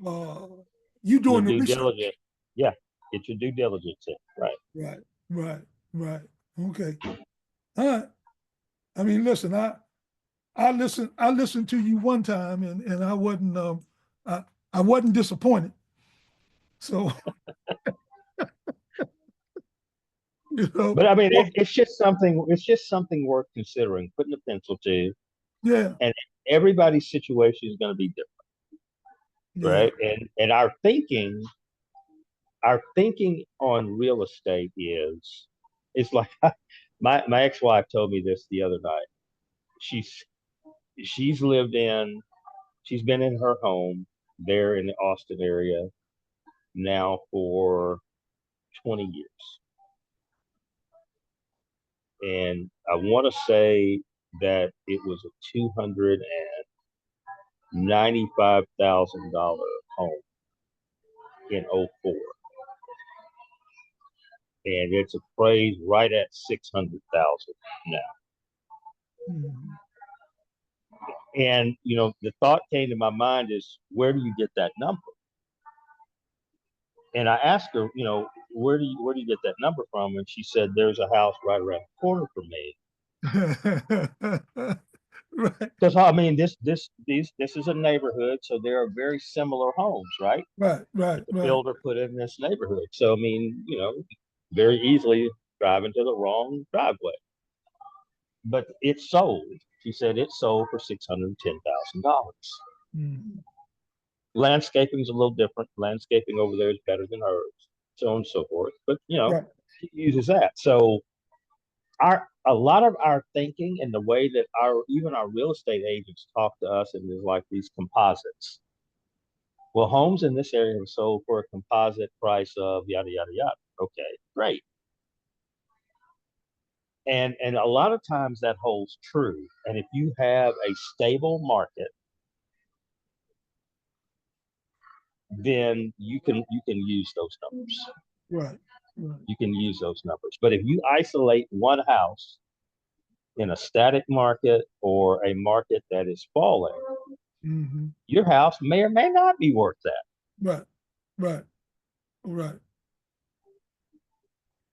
Your the due research. diligence. Yeah. Get your due diligence in. Right. Right. Okay. All right. I mean, listen, I listened to you one time and I wasn't disappointed. So But I mean, it's just something worth considering, putting a pencil to. Yeah. And everybody's situation is going to be different, right? And our thinking on real estate is like my ex-wife told me this the other night. She's been in her home there in the Austin area now for 20 years. And I want to say that it was a $295,000 home in '04. And it's appraised right at 600,000 now. And the thought came to my mind is, where do you get that number? And I asked her, where do you get that number from? And she said, there's a house right around the corner from me. Right. Because I mean, this is a neighborhood, so there are very similar homes, right? Right. That the builder put in this neighborhood. So I mean, very easily drive into the wrong driveway. But it sold. She said it sold for $610,000. Landscaping's a little different. Landscaping over there is better than hers, so on and so forth. But she uses that. So a lot of our thinking and the way that even our real estate agents talk to us, and there's like these composites. Well, homes in this area are sold for a composite price of yada yada yada. Okay, great. And a lot of times that holds true. And if you have a stable market, then you can use those numbers. Right. Right. You can use those numbers. But if you isolate one house in a static market or a market that is falling, Mm-hmm. your house may or may not be worth that. Right. Right. Right.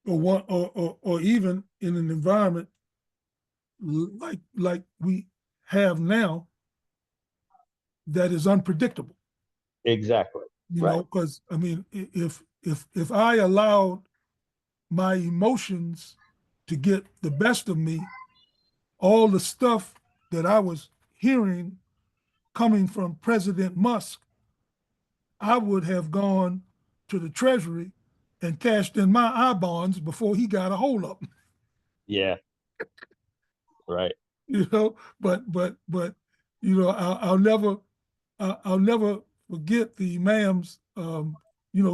Or one, or even in an environment like we have now that is unpredictable. Exactly. You Right. know, because I mean, if I allowed my emotions to get the best of me, all the stuff that I was hearing coming from President Musk, I would have gone to the Treasury and cashed in my I bonds before he got a hold of them. Yeah. Right. You know, but you know, I'll never forget the imam's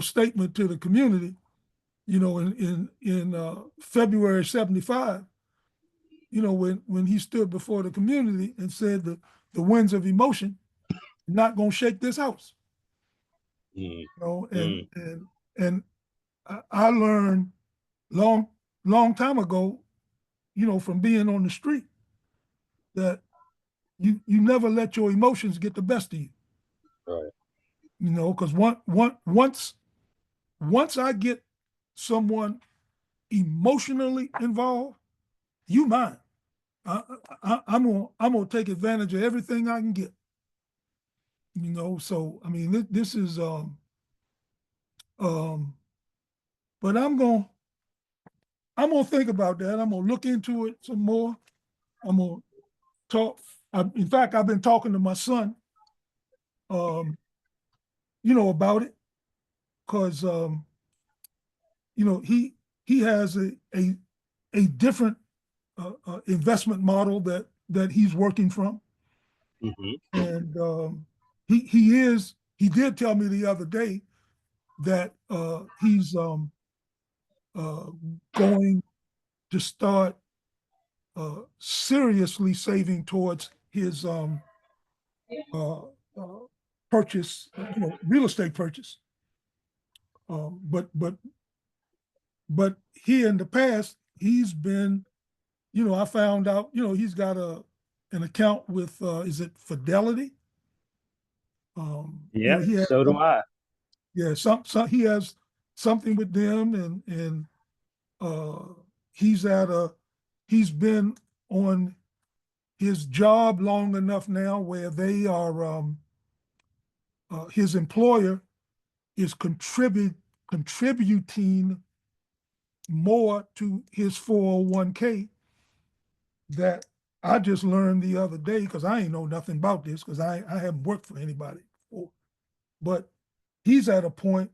statement to the community, you know, in February '75, you know, when he stood before the community and said the winds of emotion not gonna shake this house. Mm. You know, and I learned long time ago, you know, from being on the street, that you never let your emotions get the best of you. Right. You know, because once I get someone emotionally involved, you mine. I'm gonna take advantage of everything I can get. You know, so I mean, this is um, but I'm gonna think about that. I'm gonna look into it some more. I'm gonna talk. In fact, I've been talking to my son, um, you know, about it, because you know, he has a different investment model that he's working from, Mm-hmm. and he did tell me the other day that he's uh, going to start seriously saving towards his uh, uh, purchase, you know, real estate purchase. But he, in the past, he's been, you know, I found out, you know, he's got an account with is it Fidelity? You Yeah. know, he has So do I. yeah, some he has something with them, and he's he's been on his job long enough now where they are his employer is contributing more to his 401k, that I just learned the other day, because I ain't know nothing about this, because I haven't worked for anybody before. But he's at a point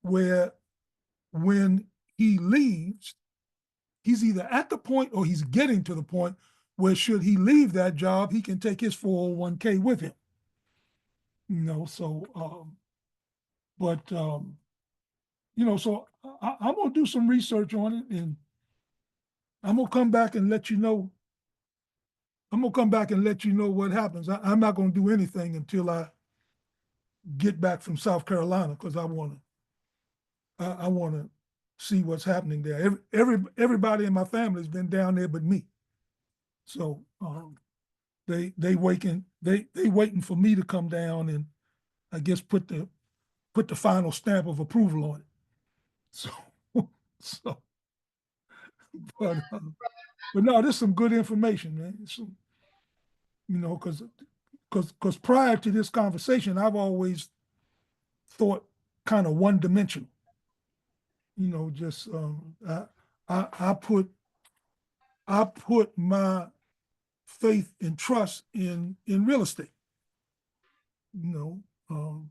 where when he leaves, he's either at the point or he's getting to the point where, should he leave that job, he can take his 401k with him. You know, so but you know, so I'm gonna do some research on it, and I'm gonna come back and let you know. I'm gonna come back and let you know what happens. I'm not gonna do anything until I get back from South Carolina, because I wanna see what's happening there. Everybody in my family has been down there but me. So they waiting for me to come down and, I guess, put the final stamp of approval on it. So so but no, this is some good information, man. Some, you know, because prior to this conversation, I've always thought kind of one dimensional. You know, just I put my faith and trust in real estate. You know,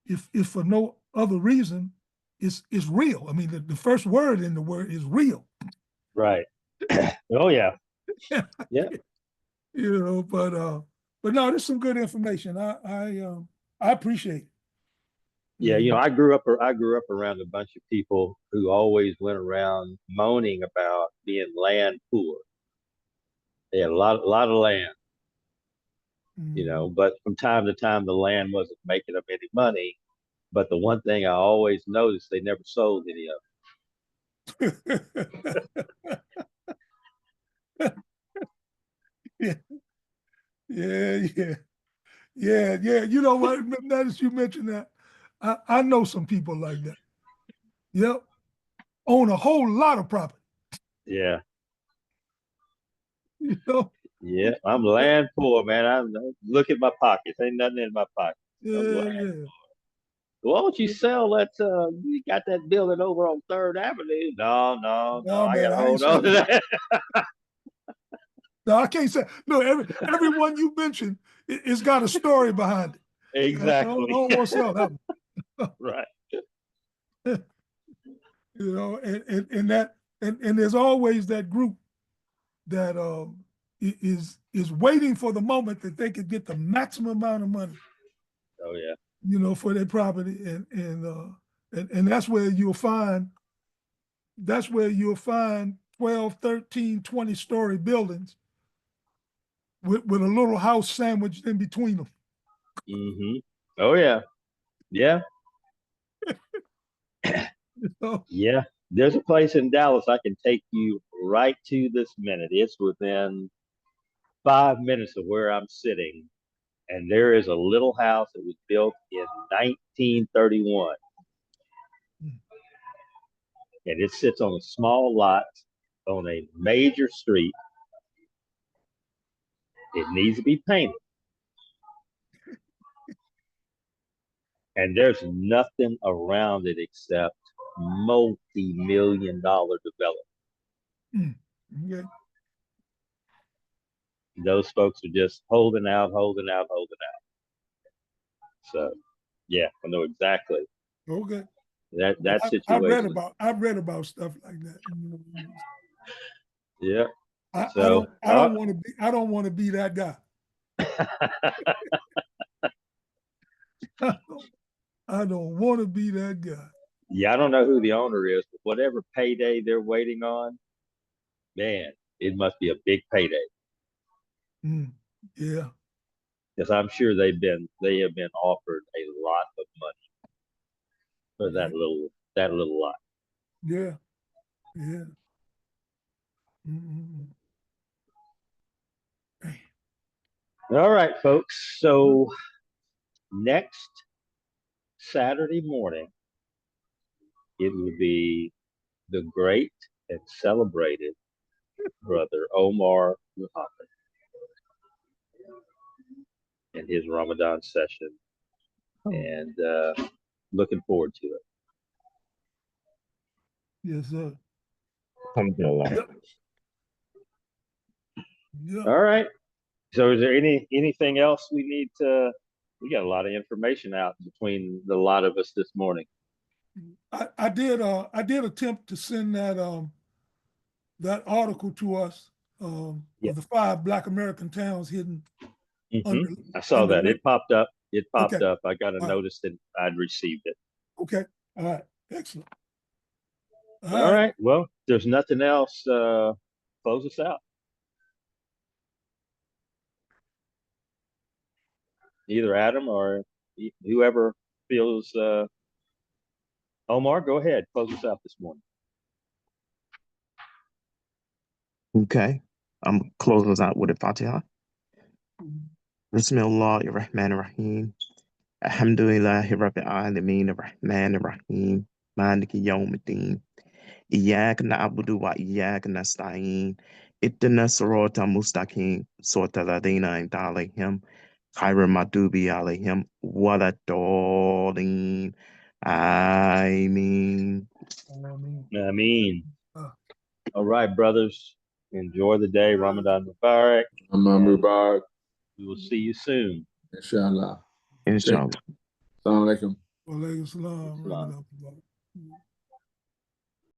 if for no other reason, it's real. I mean, the first word in the word is real. Right. Oh yeah. Yeah. You know, but no, there's some good information. I appreciate it. Yeah, I grew up around a bunch of people who always went around moaning about being land poor. They had a lot of land, Mhm. but from time to time the land wasn't making them any money. But the one thing I always noticed, they never sold any of Yeah, yeah. Yeah. You know what? Now that you mentioned that, I know some people like that. Yep. Own a whole lot of property. it. Yeah. You know? Yeah. I'm land poor, man. Look at my pockets. Ain't nothing in my pockets. I'm Yeah, land. yeah. Why don't you sell that? You got that building over on Third Avenue. No. No, I man, gotta I ain't hold on to selling. that. No, I can't say. No, everyone you mentioned, it's got a story behind it. I Exactly. don't want to sell that one. Right. You know, and there's always that group that is waiting for the moment that they could get the maximum amount of money, Oh yeah. for their property, and that's where you'll find 12, 13, 20-story buildings with a little house sandwiched in between them. Mm-hmm. Oh yeah. Yeah. You know? Yeah. There's a place in Dallas I can take you right to this minute. It's within 5 minutes of where I'm sitting. And there is a little house that was built in 1931. And it sits on a small lot on a major street. It needs to be painted. And there's nothing around it except multi-million-dollar development. Okay. Those folks are just holding out. So, yeah, I know exactly Okay. that I've read situation. about stuff like that. Yeah. I So, don't want to be that guy. I don't want to be that guy. yeah, I don't know who the owner is, but whatever payday they're waiting on, man, it must be a big payday. Yeah. Because I'm sure they have been offered a lot of money for that little lot. Yeah. Yeah. Mm-hmm. All right, folks. So next Saturday morning, it will be the great and celebrated brother Omar Muhammad and his Ramadan session, and looking forward to it. Yes, sir. Alhamdulillah. Yeah. All right. So, is there anything else we need to? We got a lot of information out between the lot of us this morning. I did attempt to send that article to us of the 5 Black American towns hidden under. I saw that. It popped up. Okay. I got a All notice that I'd received it. Okay. All right. Excellent. All right. Well, there's nothing else. Close us out. Either Adam or whoever feels. Omar, go ahead. Close us out this morning. Okay. I'm closing us out with a Fatiha. Bismillahirrahmanirrahim. Alhamdulillahi Rabbil Alameen Ar-Rahman Ar-Rahim. Maliki Yawmiddin. Iyyaka na'budu wa iyyaka nasta'in. Ihdina sirata mustaqim. Sirata alladhina an'amta 'alayhim. Ghayril maghdubi 'alayhim waladdallin. Ameen. Ameen. All right, brothers. Enjoy the day. Ramadan Mubarak. Mubarak. We will see you soon. Inshallah. Inshallah. Assalamu alaikum. Wa alaikum salam.